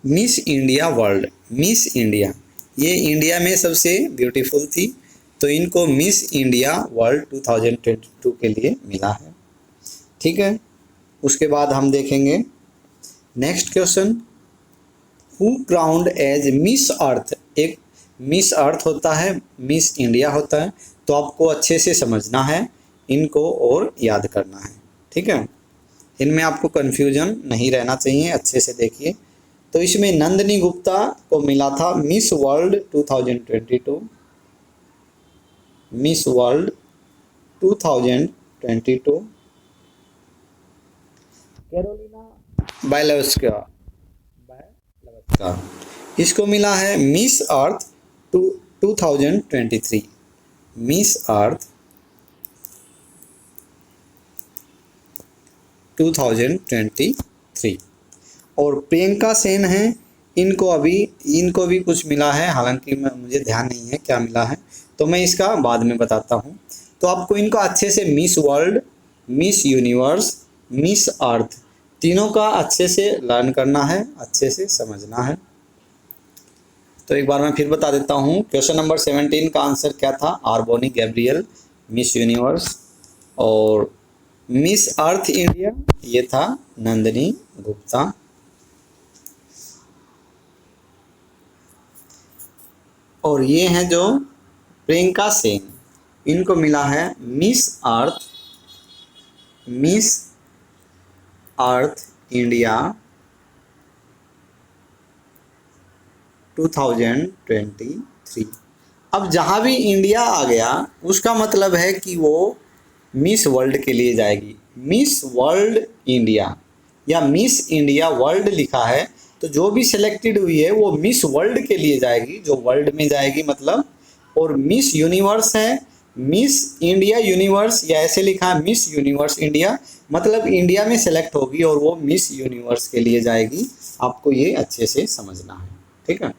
miss India world, miss India, ये इंडिया में सबसे ब्यूटीफुल थी, तो इनको मिस इंडिया वर्ल्ड 2022 के लिए मिला है। ठीक है, उसके बाद हम देखेंगे next question, who crowned as Miss Earth. एक मिस अर्थ होता है, मिस इंडिया होता है, तो आपको अच्छे से समझना है इनको और याद करना है। ठीक है, इनमें आपको कन्फ्यूजन नहीं रहना चाहिए, अच्छे से देखिए। तो इसमें नंदिनी गुप्ता को मिला था Miss World 2022, Miss World 2022। Karolina Bielawska, इसको मिला है मिस अर्थ 2023, मिस अर्थ 2023। और प्रियंका सेन हैं, इनको भी कुछ मिला है, हालांकि मुझे ध्यान नहीं है क्या मिला है, तो मैं इसका बाद में बताता हूँ। तो आपको इनको अच्छे से Miss World, Miss Universe, Miss Earth तीनों का अच्छे से लर्न करना है, अच्छे से समझना है। तो एक बार मैं फिर बता देता हूँ। क्वेश्चन नंबर 17 का आंसर क्या था? आर्बोनी गैब्रियल मिस यूनिवर्स, और मिस अर्थ इंडिया ये था नंदिनी गुप्ता। और ये हैं जो प्रियंका सेन, इनको मिला है मिस अर्थ इंडिया 2023। अब जहाँ भी इंडिया आ गया उसका मतलब है कि वो मिस वर्ल्ड के लिए जाएगी। मिस वर्ल्ड इंडिया या मिस इंडिया वर्ल्ड लिखा है तो जो भी सिलेक्टेड हुई है वो मिस वर्ल्ड के लिए जाएगी, जो वर्ल्ड में जाएगी मतलब। और मिस यूनिवर्स है मिस इंडिया यूनिवर्स, या ऐसे लिखा है मिस यूनिवर्स इंडिया, मतलब इंडिया में सेलेक्ट होगी और वो मिस यूनिवर्स के लिए जाएगी। आपको ये अच्छे से समझना है, ठीक है।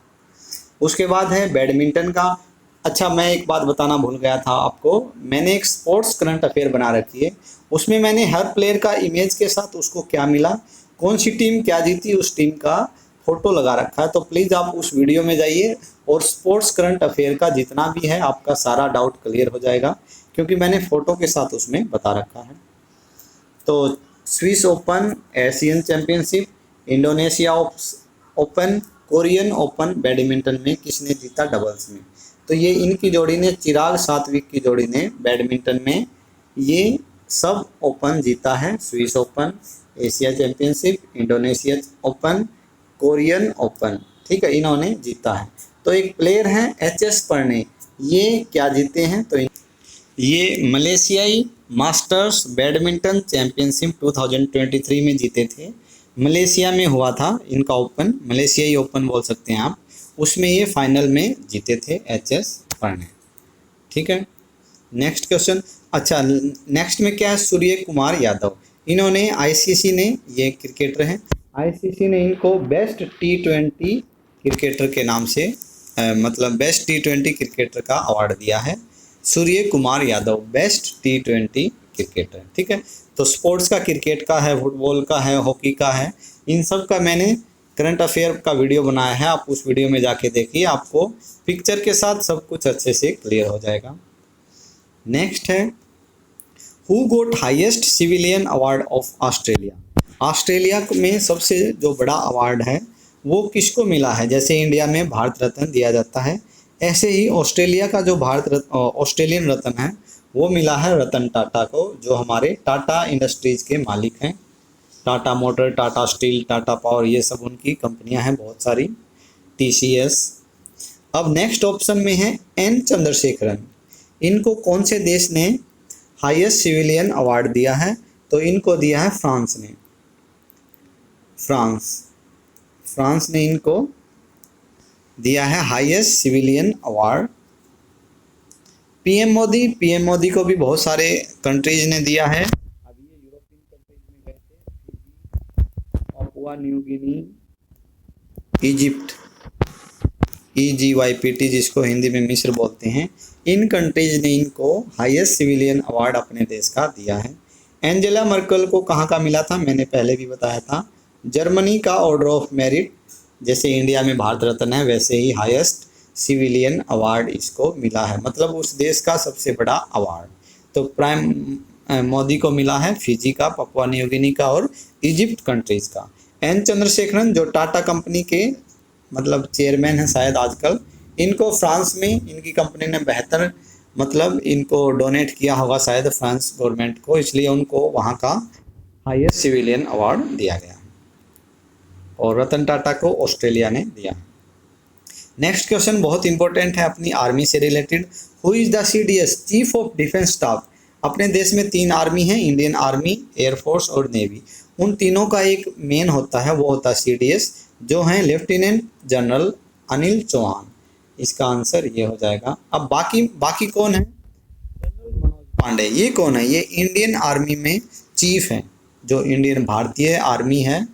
उसके बाद है बैडमिंटन का। अच्छा, मैं एक बात बताना भूल गया था आपको, मैंने एक स्पोर्ट्स करंट अफेयर बना रखी है, उसमें मैंने हर प्लेयर का इमेज के साथ उसको क्या मिला, कौन सी टीम क्या जीती, उस टीम का फोटो लगा रखा है। तो प्लीज़ आप उस वीडियो में जाइए और स्पोर्ट्स करंट अफेयर का जितना भी है आपका सारा डाउट क्लियर हो जाएगा, क्योंकि मैंने फ़ोटो के साथ उसमें बता रखा है। तो Swiss open, Asian championship, Indonesia open, Korean open badminton में किसने जीता डबल्स में? तो ये इनकी जोड़ी ने, चिराग सात्विक की जोड़ी ने बैडमिंटन में ये सब ओपन जीता है। Swiss open, Asia championship, Indonesia open, Korean open, ठीक है, इन्होंने जीता है। तो एक प्लेयर हैं एच.एस. प्रणय, ये क्या जीते हैं? तो ये मलेशियाई मास्टर्स बैडमिंटन चैंपियनशिप 2023 में जीते थे। मलेशिया में हुआ था इनका ओपन, मलेशियाई ओपन बोल सकते हैं आप, उसमें ये फाइनल में जीते थे एच.एस. प्रणय, ठीक है। Next question. अच्छा, नेक्स्ट में क्या है? सूर्य कुमार यादव, इन्होंने आईसीसी ने, ये क्रिकेटर हैं, आईसीसी ने इनको बेस्ट टी20 क्रिकेटर के नाम से मतलब बेस्ट टी20 क्रिकेटर का अवार्ड दिया है। सूर्य कुमार यादव बेस्ट टी20 क्रिकेटर, ठीक है। तो स्पोर्ट्स का, क्रिकेट का है, फुटबॉल का है, हॉकी का है, इन सब का मैंने करंट अफेयर का वीडियो बनाया है, आप उस वीडियो में जाके देखिए, आपको पिक्चर के साथ सब कुछ अच्छे से क्लियर हो जाएगा। नेक्स्ट है, who got highest civilian award of Australia? Australia में सबसे जो बड़ा अवार्ड है वो किसको मिला है? जैसे इंडिया में भारत रत्न दिया जाता है, ऐसे ही ऑस्ट्रेलिया का जो ऑस्ट्रेलियन रत्न है वो मिला है रतन टाटा को, जो हमारे टाटा इंडस्ट्रीज़ के मालिक हैं। Tata motor, Tata steel, Tata power, ये सब उनकी कंपनियां हैं बहुत सारी, टीसीएस। अब नेक्स्ट ऑप्शन में है एन चंद्रशेखरन, इनको कौन से देश ने हाईएस्ट सिविलियन अवार्ड दिया है? तो इनको दिया है फ्रांस ने, फ्रांस ने इनको दिया है highest civilian award. PM Modi को भी बहुत सारे कंट्रीज ने दिया है। अभी ये यूरोपियन कंट्रीज में गए थे, Papua New Guinea, Egypt, EGYPT जिसको हिंदी में मिस्र बोलते हैं, इन कंट्रीज ने इनको हाईएस्ट सिविलियन अवार्ड अपने देश का दिया है। एंजेला मर्केल को कहाँ का मिला था? मैंने पहले भी बताया था, जर्मनी का ऑर्डर ऑफ मेरिट, जैसे इंडिया में भारत रत्न है वैसे ही हाईएस्ट सिविलियन अवार्ड इसको मिला है, मतलब उस देश का सबसे बड़ा अवार्ड। तो प्राइम मोदी को मिला है फिजी का, पपुआ न्यू गिनी का और इजिप्ट कंट्रीज का। एन चंद्रशेखरन जो टाटा कंपनी के मतलब चेयरमैन हैं शायद आजकल, इनको फ्रांस में इनकी कंपनी ने बेहतर मतलब इनको डोनेट किया होगा शायद फ्रांस गवर्नमेंट को, इसलिए उनको वहाँ का हाईएस्ट सिविलियन अवार्ड दिया गया। और रतन टाटा को ऑस्ट्रेलिया ने दिया। नेक्स्ट क्वेश्चन बहुत इंपॉर्टेंट है अपनी आर्मी से related. Who is the CDS, chief of defence staff. अपने देश में 3 आर्मी हैं, इंडियन आर्मी, एयरफोर्स और नेवी। उन तीनों का एक मेन होता है, वो होता है CDS, जो हैं लेफ्टिनेंट जनरल अनिल चौहान। इसका आंसर ये हो जाएगा। अब बाकी कौन है? जनरल मनोज पांडे। ये कौन है? ये इंडियन आर्मी में चीफ हैं, जो इंडियन भारतीय आर्मी है,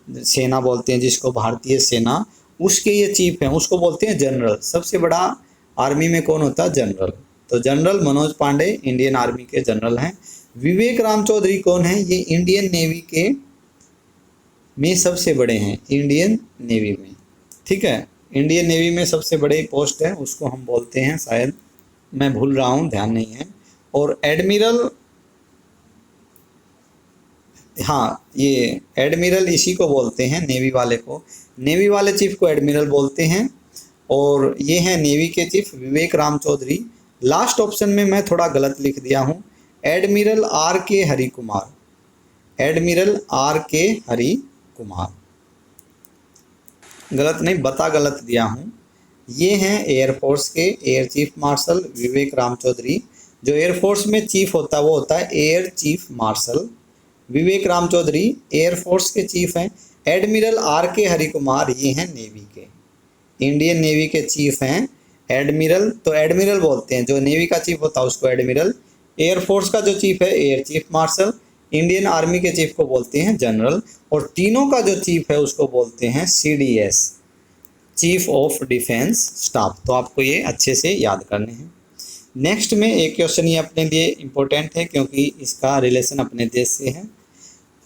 सेना बोलते हैं जिसको, भारतीय सेना, उसके ये चीफ हैं, उसको बोलते हैं जनरल। सबसे बड़ा आर्मी में कौन होता है? जनरल। तो general Manoj Pande Indian army के जनरल हैं। विवेक राम चौधरी कौन है? ये इंडियन नेवी के में सबसे बड़े हैं, इंडियन नेवी में। ठीक है, इंडियन नेवी में सबसे बड़े पोस्ट है, उसको हम बोलते हैं, शायद मैं भूल रहा हूँ, ध्यान नहीं है। और एडमिरल, हाँ ये एडमिरल इसी को बोलते हैं, नेवी वाले को, नेवी वाले चीफ को एडमिरल बोलते हैं। और ये हैं नेवी के चीफ विवेक राम चौधरी। लास्ट ऑप्शन में मैं थोड़ा गलत लिख दिया हूँ, admiral RK Hari Kumar, admiral RK Hari Kumar, गलत नहीं, गलत दिया हूँ। ये हैं एयरफोर्स के एयर चीफ मार्शल विवेक राम चौधरी। जो एयरफोर्स में चीफ होता है वो होता है एयर चीफ मार्शल विवेक राम चौधरी, एयरफोर्स के चीफ हैं। एडमिरल RK हरि कुमार, ये हैं नेवी के, इंडियन नेवी के चीफ हैं एडमिरल। तो एडमिरल बोलते हैं, जो नेवी का चीफ होता है उसको एडमिरल। एयरफोर्स का जो चीफ है air chief marshal. Indian army के चीफ को बोलते हैं जनरल। और तीनों का जो चीफ है उसको बोलते हैं CDS, chief of defence staff. तो आपको ये अच्छे से याद करने हैं। नेक्स्ट में एक क्वेश्चन ये अपने लिए इम्पोर्टेंट है क्योंकि इसका रिलेशन अपने देश से है।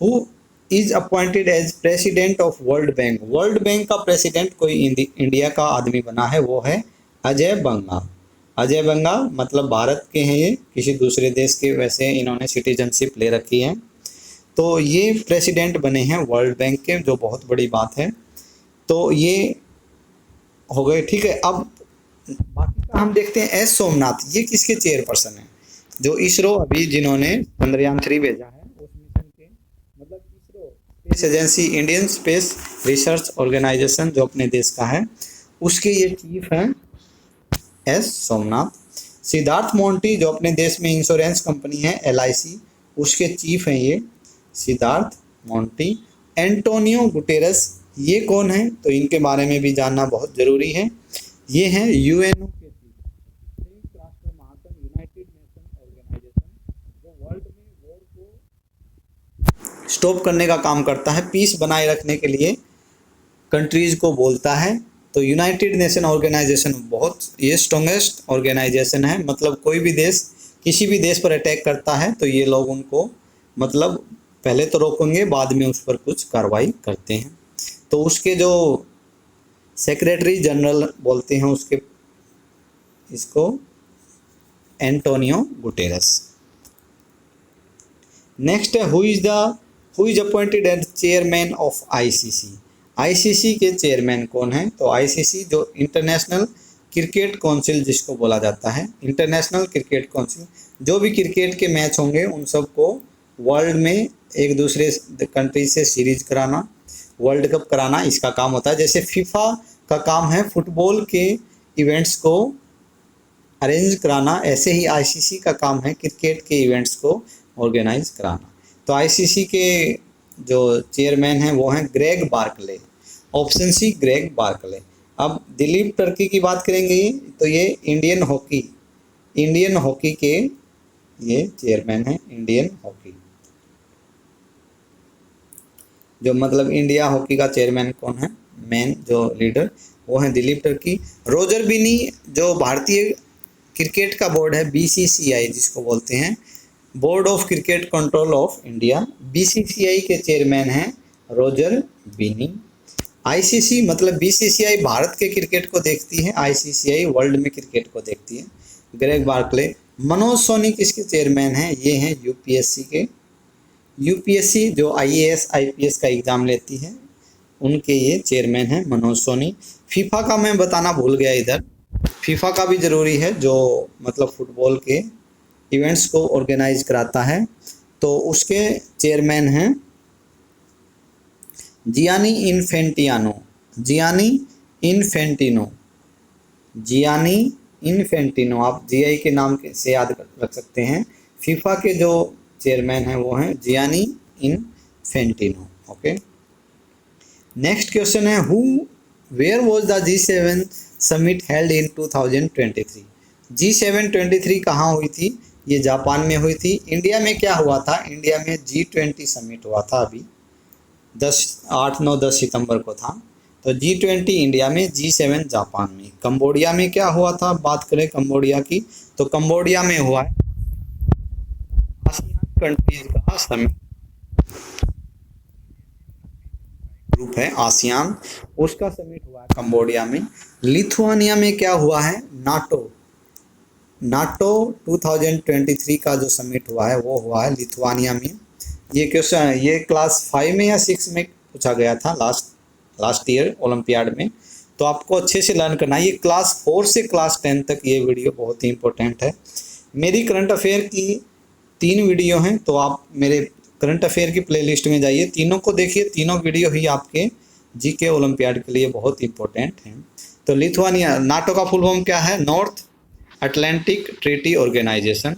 Who is appointed as president of world bank. World bank का प्रेसिडेंट कोई इंडिया का आदमी बना है, वो है अजय बंगा। अजय बंगा मतलब भारत के हैं, ये किसी दूसरे देश के, वैसे इन्होंने सिटीजनशिप ले रखी है। तो ये प्रेसिडेंट बने हैं वर्ल्ड बैंक के, जो बहुत बड़ी बात है। तो ये हो गए, ठीक है। अब बाकी का हम देखते हैं। S सोमनाथ, ये किसके चेयरपर्सन हैं? जो इसरो अभी जिन्होंने चंद्रयान 3 भेजा है उस मिशन के, मतलब ISRO space agency, Indian space research organisation जो अपने देश का है, उसके ये चीफ हैं S सोमनाथ। सिद्धार्थ मोंटी जो अपने देश में इंश्योरेंस कंपनी है LIC, उसके चीफ हैं ये सिद्धार्थ मोंटी। एंटोनियो गुटेरस, ये कौन है? तो इनके बारे में भी जानना बहुत ज़रूरी है। ये हैं UNO के चीफ, संयुक्त राष्ट्र महासंघ, यूनाइटेड नेशन ऑर्गेनाइजेशन, जो वर्ल्ड में वॉर को स्टॉप करने का काम करता है, पीस बनाए रखने के लिए कंट्रीज को बोलता है। तो यूनाइटेड नेशन ऑर्गेनाइजेशन बहुत ये स्ट्रॉन्गेस्ट ऑर्गेनाइजेशन है। मतलब कोई भी देश किसी भी देश पर अटैक करता है तो ये लोग उनको मतलब पहले तो रोकेंगे, बाद में उस पर कुछ कार्रवाई करते हैं। तो उसके जो सेक्रेटरी जनरल बोलते हैं उसके, इसको एंटोनियो गुटेरस। नेक्स्ट है who is appointed as chairman of ICC। ICC के चेयरमैन कौन है? तो ICC जो इंटरनेशनल क्रिकेट काउंसिल जिसको बोला जाता है, इंटरनेशनल क्रिकेट काउंसिल, जो भी क्रिकेट के मैच होंगे उन सबको वर्ल्ड में एक दूसरे कंट्री से सीरीज कराना, वर्ल्ड कप कराना, इसका काम होता है। जैसे फीफा का काम है फुटबॉल के इवेंट्स को अरेंज कराना, ऐसे ही ICC का काम है क्रिकेट के इवेंट्स को ऑर्गेनाइज कराना। तो ICC के जो चेयरमैन हैं वो हैं Greg Barclay, option C Greg Barclay. अब दिलीप टर्की की बात करेंगे तो ये इंडियन हॉकी के ये चेयरमैन हैं, इंडियन हॉकी, जो मतलब इंडिया हॉकी का चेयरमैन कौन है, मेन जो लीडर, वो है दिलीप टर्की। रोजर बिनी जो भारतीय क्रिकेट का बोर्ड है BCCI जिसको बोलते हैं, board of cricket control of India, BCCI के चेयरमैन हैं रोजर बिनी। ICC मतलब BCCI भारत के क्रिकेट को देखती है, ICCI वर्ल्ड में क्रिकेट को देखती है, ग्रेग बार्कले। मनोज सोनी किसके चेयरमैन हैं? ये हैं UPSC के, UPSC जो IAS IPS का एग्ज़ाम लेती है उनके ये चेयरमैन हैं मनोज सोनी। फीफा का मैं बताना भूल गया इधर, फीफा का भी ज़रूरी है, जो मतलब फुटबॉल के इवेंट्स को ऑर्गेनाइज कराता है। तो उसके चेयरमैन हैं Gianni Infantino, Gianni Infantino, Gianni Infantino, आप जीआई के नाम से याद रख सकते हैं। फीफा के जो चेयरमैन हैं वो हैं Gianni Infantino. Okay, next question है who where was the G7 summit held in 2023? G7 23 कहाँ हुई थी? ये जापान में हुई थी। इंडिया में क्या हुआ था? इंडिया में G20 समिट हुआ था अभी 8, 9, 10 सितंबर को था। तो G20 इंडिया में, G7 जापान में। कंबोडिया में क्या हुआ था? बात करें कंबोडिया की, तो कंबोडिया में हुआ है आसियान कंट्रीज का समिट, ग्रुप है आसियान, उसका समिट हुआ है कंबोडिया में। लिथुआनिया में क्या हुआ है? नाटो, नाटो 2023 का जो समिट हुआ है वो हुआ है लिथुआनिया में। ये क्वेश्चन ये क्लास 5 में या 6 में पूछा गया था लास्ट ईयर ओलंपियाड में, तो आपको अच्छे से लर्न करना है। ये क्लास 4 से क्लास 10 तक ये वीडियो बहुत ही इंपॉर्टेंट है। मेरी करंट अफेयर की 3 वीडियो हैं, तो आप मेरे करंट अफेयर की प्लेलिस्ट में जाइए, तीनों को देखिए, तीनों वीडियो ही आपके जीके ओलंपियाड के लिए बहुत इंपॉर्टेंट हैं। तो लिथुआनिया, नाटो का फुल फॉर्म क्या है? North Atlantic Treaty Organisation.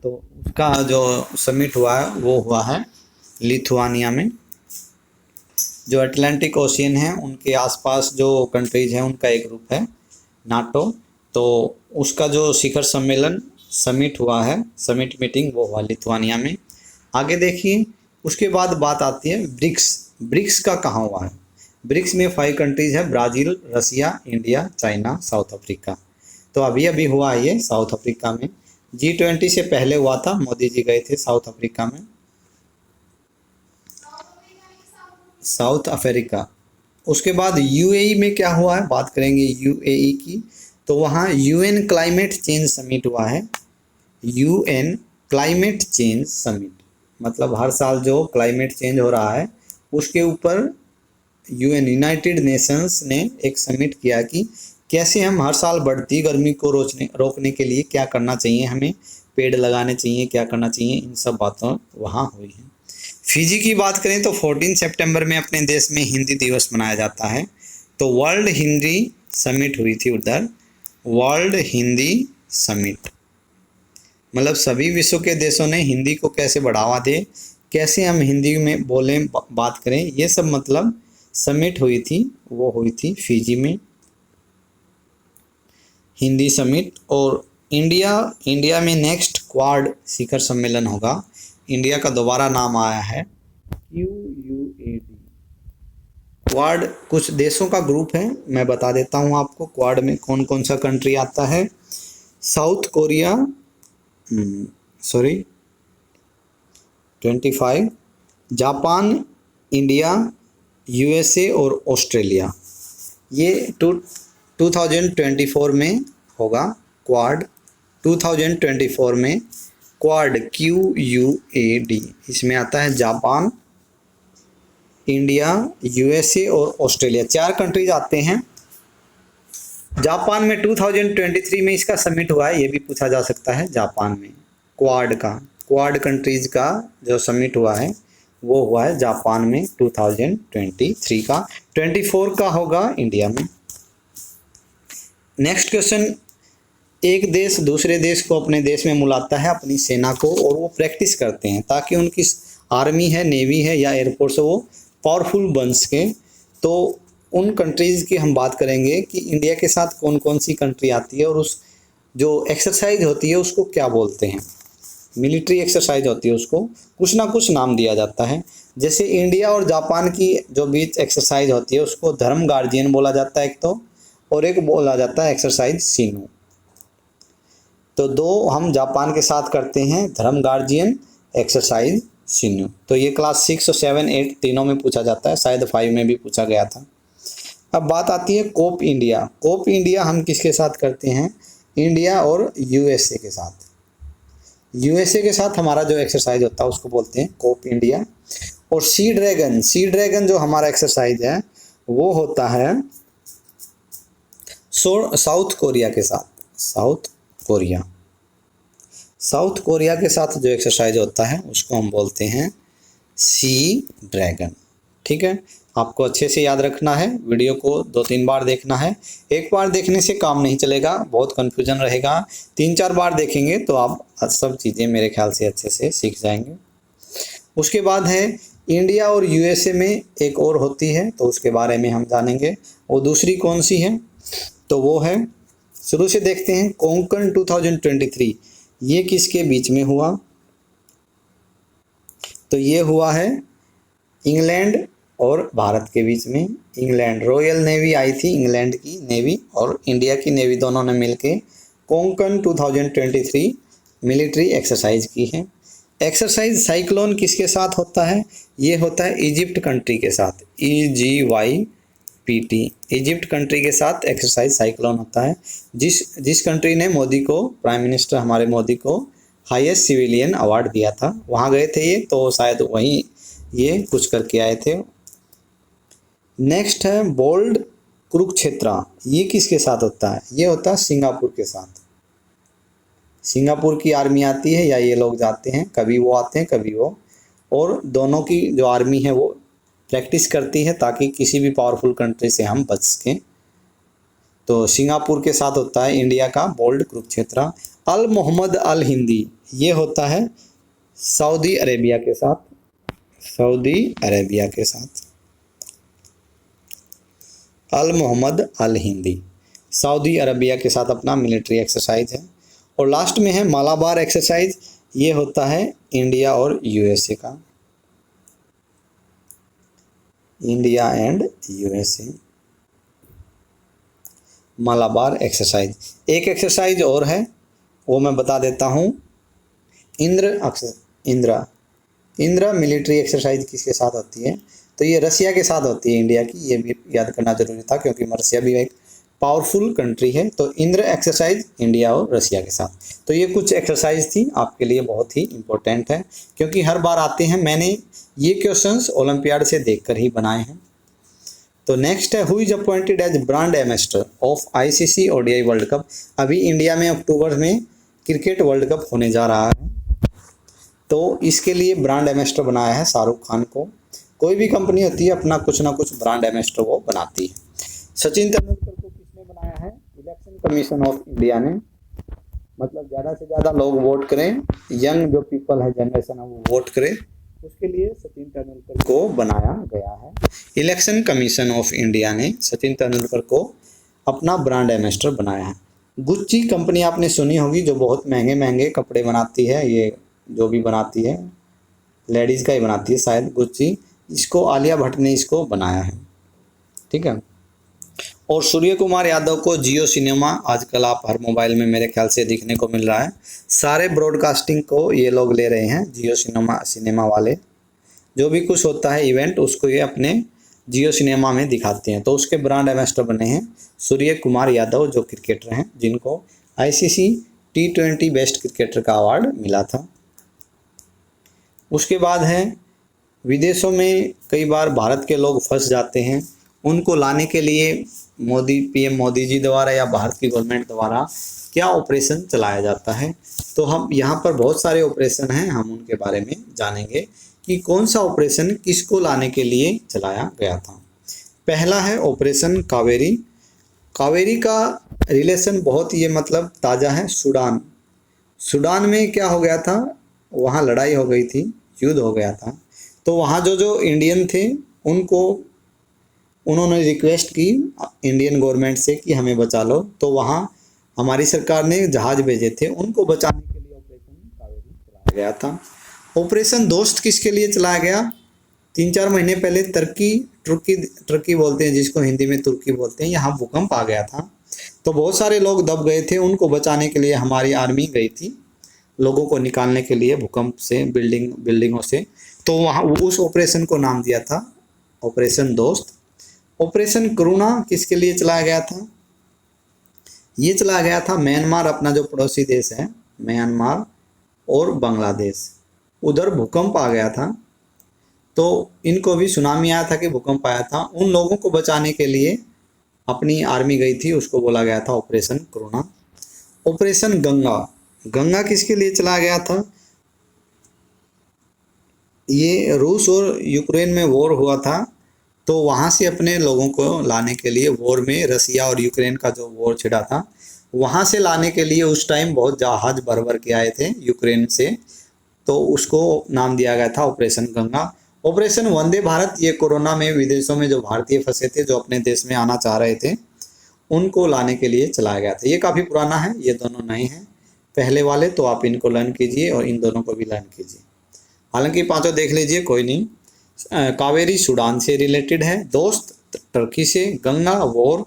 तो उसका जो समिट हुआ है वो हुआ है लिथुआनिया में। जो अटलांटिक ओशियन है उनके आसपास जो कंट्रीज हैं उनका एक ग्रुप है नाटो। तो उसका जो शिखर सम्मेलन समिट हुआ है, समिट मीटिंग, वो हुआ लिथुआनिया में। आगे देखिए, उसके बाद बात आती है ब्रिक्स। ब्रिक्स का कहाँ हुआ है? ब्रिक्स में 5 कंट्रीज है, ब्राज़ील, रसिया, इंडिया, चाइना, साउथ अफ्रीका। तो अभी अभी हुआ है ये साउथ अफ्रीका में। G20 से पहले हुआ था, मोदी जी गए थे साउथ अफ्रीका में, साउथ अफ्रीका। उसके बाद यूएई में क्या हुआ है? बात करेंगे यूएई की, तो वहाँ यूएन क्लाइमेट चेंज समिट हुआ है। यूएन क्लाइमेट चेंज समिट मतलब हर साल जो क्लाइमेट चेंज हो रहा है उसके ऊपर यूएन, यूनाइटेड नेशंस ने एक समिट किया कि कैसे हम हर साल बढ़ती गर्मी को रोकने के लिए क्या करना चाहिए, हमें पेड़ लगाने चाहिए, क्या करना चाहिए, इन सब बातों वहाँ हुई हैं। फिजी की बात करें तो 14 सितंबर में अपने देश में हिंदी दिवस मनाया जाता है, तो वर्ल्ड हिंदी समिट हुई थी उधर। वर्ल्ड हिंदी समिट मतलब सभी विश्व के देशों ने हिंदी को कैसे बढ़ावा दे, कैसे हम हिंदी में बोलें, बात करें, ये सब मतलब समिट हुई थी, वो हुई थी फिजी में हिंदी समिट। और इंडिया में नेक्स्ट क्वाड शिखर सम्मेलन होगा। इंडिया का दोबारा नाम आया है QUAD। क्वाड कुछ देशों का ग्रुप है, मैं बता देता हूँ आपको क्वाड में कौन कौन सा कंट्री आता है। South Korea, 25, Japan, India, USA और ऑस्ट्रेलिया। ये 2024 में होगा क्वाड। 2024 में क्वाड QUAD, इसमें आता है जापान, इंडिया, USA और ऑस्ट्रेलिया, 4 कंट्रीज आते हैं। जापान में 2023 में इसका समिट हुआ है, ये भी पूछा जा सकता है। जापान में क्वाड कंट्रीज का जो समिट हुआ है वो हुआ है जापान में 2023 का। 24 का होगा इंडिया में। नेक्स्ट क्वेश्चन, एक देश दूसरे देश को अपने देश में बुलाता है, अपनी सेना को, और वो प्रैक्टिस करते हैं ताकि उनकी आर्मी है, नेवी है या एयरफोर्स है वो पावरफुल बन सके। तो उन कंट्रीज़ की हम बात करेंगे कि इंडिया के साथ कौन कौन सी कंट्री आती है और उस जो एक्सरसाइज होती है उसको क्या बोलते हैं। मिलिट्री एक्सरसाइज होती है उसको कुछ ना कुछ नाम दिया जाता है। जैसे इंडिया और जापान की जो बीच एक्सरसाइज होती है उसको धर्म गार्जियन बोला जाता है एक तो, और एक बोला जाता है एक्सरसाइज सीनू। तो 2 हम जापान के साथ करते हैं, धर्म गार्जियन, एक्सरसाइज सीनू। तो ये क्लास 6 और 7, 8 तीनों में पूछा जाता है, शायद 5 में भी पूछा गया था। अब बात आती है कोप इंडिया। कोप इंडिया हम किसके साथ करते हैं? इंडिया और USA के साथ। USA के साथ हमारा जो एक्सरसाइज होता है उसको बोलते हैं कोप इंडिया। और सी ड्रैगन जो हमारा एक्सरसाइज है वो होता है साउथ कोरिया के साथ। साउथ कोरिया के साथ जो एक्सरसाइज होता है उसको हम बोलते हैं सी ड्रैगन। ठीक है, आपको अच्छे से याद रखना है, वीडियो को 2-3 बार देखना है। एक बार देखने से काम नहीं चलेगा, बहुत कन्फ्यूजन रहेगा। 3-4 बार देखेंगे तो आप सब चीज़ें मेरे ख्याल से अच्छे से सीख जाएंगे। उसके बाद है इंडिया और यूएसए में एक और होती है, तो उसके बारे में हम जानेंगे। वो दूसरी कौन सी है, तो वो है, शुरू से देखते हैं, कोंकण 2023 ये किसके बीच में हुआ, तो ये हुआ है इंग्लैंड और भारत के बीच में। इंग्लैंड रॉयल नेवी आई थी, इंग्लैंड की नेवी और इंडिया की नेवी दोनों ने मिलके कोंकण 2023 मिलिट्री एक्सरसाइज की है। एक्सरसाइज साइक्लोन किसके साथ होता है, ये होता है इजिप्ट कंट्री के साथ, EGYPT, इजिप्ट कंट्री के साथ एक्सरसाइज साइक्लोन होता है। जिस कंट्री ने मोदी को, प्राइम मिनिस्टर हमारे मोदी को हाईएस्ट सिविलियन अवार्ड दिया था, वहाँ गए थे ये, तो शायद वहीं ये कुछ करके आए थे। नेक्स्ट है बोल्ड कुरुक्षेत्रा, ये किसके साथ होता है, ये होता है सिंगापुर के साथ। सिंगापुर की आर्मी आती है या ये लोग जाते हैं, कभी वो आते हैं कभी वो, और दोनों की जो आर्मी है वो प्रैक्टिस करती है ताकि किसी भी पावरफुल कंट्री से हम बच सकें। तो सिंगापुर के साथ होता है इंडिया का बोल्ड कुरुक्षेत्रा। अल मोहम्मद अल हिंदी ये होता है सऊदी अरेबिया के साथ, सऊदी अरेबिया के साथ। अल मोहम्मद अल हिंदी सऊदी अरेबिया के साथ अपना मिलिट्री एक्सरसाइज है। और लास्ट में है मालाबार एक्सरसाइज, ये होता है इंडिया और यूएसए का, India and USA Malabar exercise. एक एक्सरसाइज और है वो मैं बता देता हूँ, इंद्रा मिलिट्री एक्सरसाइज किसके साथ होती है, तो ये रसिया के साथ होती है इंडिया की, ये भी याद करना जरूरी था क्योंकि रसिया भी एक पावरफुल कंट्री है। तो इंद्र एक्सरसाइज इंडिया और रसिया के साथ। तो ये कुछ एक्सरसाइज थी, आपके लिए बहुत ही इंपॉर्टेंट है क्योंकि हर बार आते हैं, मैंने ये क्वेश्चंस ओलंपियाड से देखकर ही बनाए हैं। तो नेक्स्ट है, who is appointed as brand ambassador of ICC ODI world cup. अभी इंडिया में अक्टूबर में क्रिकेट वर्ल्ड कप होने जा रहा है, तो इसके लिए ब्रांड एम्बेसडर बनाया है शाहरुख खान को। कोई भी कंपनी होती है अपना कुछ ना कुछ ब्रांड एम्बेसडर वो बनाती है। सचिन तेंदुलकर को किसने बनाया है, इलेक्शन कमीशन ऑफ इंडिया ने, मतलब ज़्यादा से ज़्यादा लोग वोट करें, यंग जो पीपल है जनरेशन है वो वोट करे, उसके लिए सचिन तेंदुलकर को बनाया गया है। इलेक्शन कमीशन ऑफ इंडिया ने सचिन तेंदुलकर को अपना ब्रांड एम्बेसडर बनाया है। गुच्ची कंपनी आपने सुनी होगी, जो बहुत महंगे महंगे कपड़े बनाती है, ये जो भी बनाती है लेडीज़ का ही बनाती है शायद, गुच्ची, इसको आलिया भट्ट ने इसको बनाया है। ठीक है। और सूर्य कुमार यादव को जियो सिनेमा, आजकल आप हर मोबाइल में मेरे ख्याल से दिखने को मिल रहा है, सारे ब्रॉडकास्टिंग को ये लोग ले रहे हैं, जियो सिनेमा वाले। जो भी कुछ होता है इवेंट उसको ये अपने जियो सिनेमा में दिखाते हैं, तो उसके ब्रांड एम्बेसडर बने हैं सूर्य कुमार यादव, जो क्रिकेटर हैं जिनको ICC T20 बेस्ट क्रिकेटर का अवार्ड मिला था। उसके बाद है, विदेशों में कई बार भारत के लोग फंस जाते हैं, उनको लाने के लिए PM मोदी जी द्वारा या भारत की गवर्नमेंट द्वारा क्या ऑपरेशन चलाया जाता है। तो हम यहाँ पर बहुत सारे ऑपरेशन हैं, हम उनके बारे में जानेंगे कि कौन सा ऑपरेशन किसको लाने के लिए चलाया गया था। पहला है ऑपरेशन कावेरी। कावेरी का रिलेशन बहुत ये मतलब ताज़ा है, सूडान में क्या हो गया था, वहाँ लड़ाई हो गई थी, युद्ध हो गया था, तो वहाँ जो इंडियन थे उन्होंने रिक्वेस्ट की इंडियन गवर्नमेंट से कि हमें बचा लो, तो वहाँ हमारी सरकार ने जहाज़ भेजे थे, उनको बचाने के लिए ऑपरेशन कावेरी चलाया गया था। ऑपरेशन दोस्त किसके लिए चलाया गया, 3-4 महीने पहले तुर्की बोलते हैं जिसको हिंदी में तुर्की बोलते हैं, यहाँ भूकंप आ गया था, तो बहुत सारे लोग दब गए थे, उनको बचाने के लिए हमारी आर्मी गई थी, लोगों को निकालने के लिए भूकंप से, बिल्डिंगों से, तो वहाँ उस ऑपरेशन को नाम दिया था ऑपरेशन दोस्त। ऑपरेशन करुणा किसके लिए चलाया गया था, ये चलाया गया था म्यांमार, अपना जो पड़ोसी देश है म्यांमार और बांग्लादेश, उधर भूकंप आ गया था, तो इनको भी सुनामी आया था कि भूकंप आया था, उन लोगों को बचाने के लिए अपनी आर्मी गई थी, उसको बोला गया था ऑपरेशन करुणा। ऑपरेशन गंगा किसके लिए चलाया गया था, ये रूस और यूक्रेन में वॉर हुआ था, तो वहाँ से अपने लोगों को लाने के लिए, वॉर में रसिया और यूक्रेन का जो वॉर छिड़ा था, वहाँ से लाने के लिए उस टाइम बहुत जहाज भर भर के आए थे यूक्रेन से, तो उसको नाम दिया गया था ऑपरेशन गंगा। ऑपरेशन वंदे भारत, ये कोरोना में विदेशों में जो भारतीय फंसे थे, जो अपने देश में आना चाह रहे थे, उनको लाने के लिए चलाया गया था। ये काफ़ी पुराना है, ये दोनों नए हैं पहले वाले, तो आप इनको लर्न कीजिए और इन दोनों को भी लर्न कीजिए। हालांकि पांचों देख लीजिए, कोई नहीं। कावेरी सूडान से रिलेटेड है, दोस्त टर्की से, गंगा वॉर,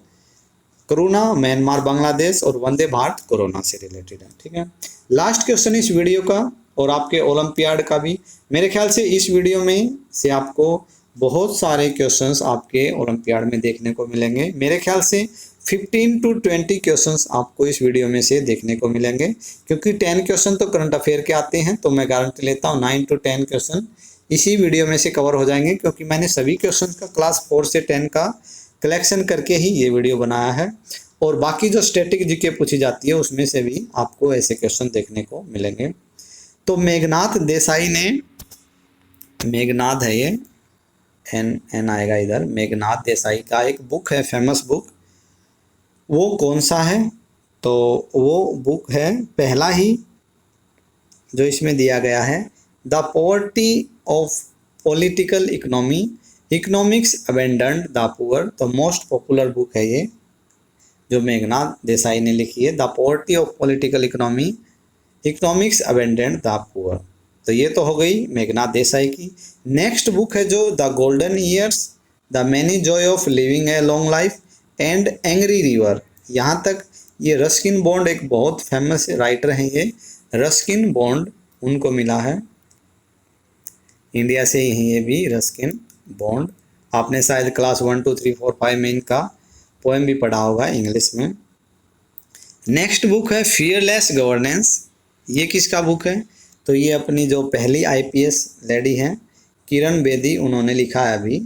करुणा म्यांमार बांग्लादेश, और वंदे भारत कोरोना से रिलेटेड है। ठीक है, लास्ट क्वेश्चन इस वीडियो का और आपके ओलंपियाड का भी। मेरे ख्याल से इस वीडियो में से आपको बहुत सारे क्वेश्चंस आपके ओलंपियाड में देखने को मिलेंगे। मेरे ख्याल से 15 to 20 क्वेश्चंस आपको इस वीडियो में से देखने को मिलेंगे, क्योंकि 10 क्वेश्चन तो करंट अफेयर के आते हैं, तो मैं गारंटी लेता हूँ 9 to 10 क्वेश्चन इसी वीडियो में से कवर हो जाएंगे, क्योंकि मैंने सभी क्वेश्चन का क्लास 4 से 10 का कलेक्शन करके ही ये वीडियो बनाया है। और बाकी जो स्टैटिक जीके पूछी जाती है उसमें से भी आपको ऐसे क्वेश्चन देखने को मिलेंगे। तो मेघनाथ देसाई ने, मेघनाथ है ये, एन आएगा इधर, मेघनाथ देसाई का एक बुक है, फेमस बुक, वो कौन सा है? तो वो बुक है, पहला ही जो इसमें दिया गया है, the poverty of political economy, economics abandoned the poor. तो मोस्ट पॉपुलर बुक है ये, जो मेघनाथ देसाई ने लिखी है, the poverty of political economy, economics abandoned the poor. तो ये तो हो गई मेघनाथ देसाई की। नेक्स्ट बुक है जो the golden years, the many Joy of living a long life and angry river. यहाँ तक ये रस्किन बॉन्ड एक बहुत फेमस राइटर हैं, ये रस्किन बॉन्ड, उनको मिला है, इंडिया से ही ये भी रस्किन बॉन्ड। आपने शायद क्लास 1 2 3 4 5 में इनका पोएम भी पढ़ा होगा इंग्लिश में। नेक्स्ट बुक है फियरलेस गवर्नेंस। ये किसका बुक है? तो ये अपनी जो पहली आईपीएस लेडी हैं किरण बेदी, उन्होंने लिखा है। अभी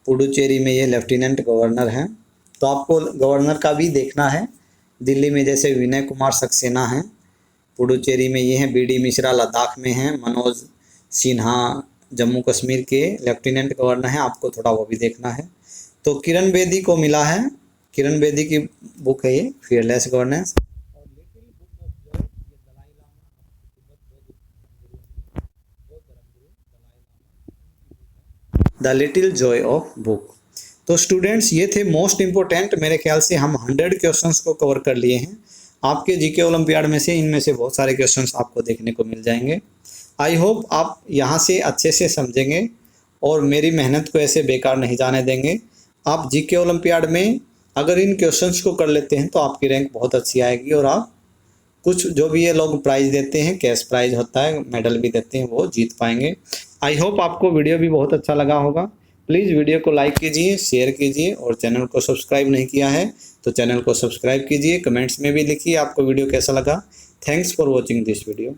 पुडुचेरी में ये लेफ्टिनेंट गवर्नर हैं, तो आपको गवर्नर का भी देखना है। दिल्ली में जैसे विनय कुमार सक्सेना हैं, पुडुचेरी में ये हैं बीडी मिश्रा, लद्दाख में हैं मनोज सिन्हा, जम्मू कश्मीर के लेफ्टिनेंट गवर्नर हैं, आपको थोड़ा वो भी देखना है। तो किरण बेदी को मिला है, किरण बेदी की बुक है ये fearless governance. The little Joy of book. तो स्टूडेंट्स ये थे मोस्ट इम्पोर्टेंट, मेरे ख्याल से हम 100 क्वेश्चंस को कवर कर लिए हैं। आपके जीके ओलंपियाड में से इनमें से बहुत सारे क्वेश्चंस आपको देखने को मिल जाएंगे। आई होप आप यहाँ से अच्छे से समझेंगे और मेरी मेहनत को ऐसे बेकार नहीं जाने देंगे। आप जीके ओलंपियाड में अगर इन क्वेश्चंस को कर लेते हैं तो आपकी रैंक बहुत अच्छी आएगी, और आप कुछ जो भी ये लोग प्राइज़ देते हैं, कैश प्राइज़ होता है, मेडल भी देते हैं, वो जीत पाएंगे। आई होप आपको वीडियो भी बहुत अच्छा लगा होगा। प्लीज़ वीडियो को लाइक कीजिए, शेयर कीजिए, और चैनल को सब्सक्राइब नहीं किया है तो चैनल को सब्सक्राइब कीजिए। कमेंट्स में भी लिखिए आपको वीडियो कैसा लगा। Thanks for watching this video.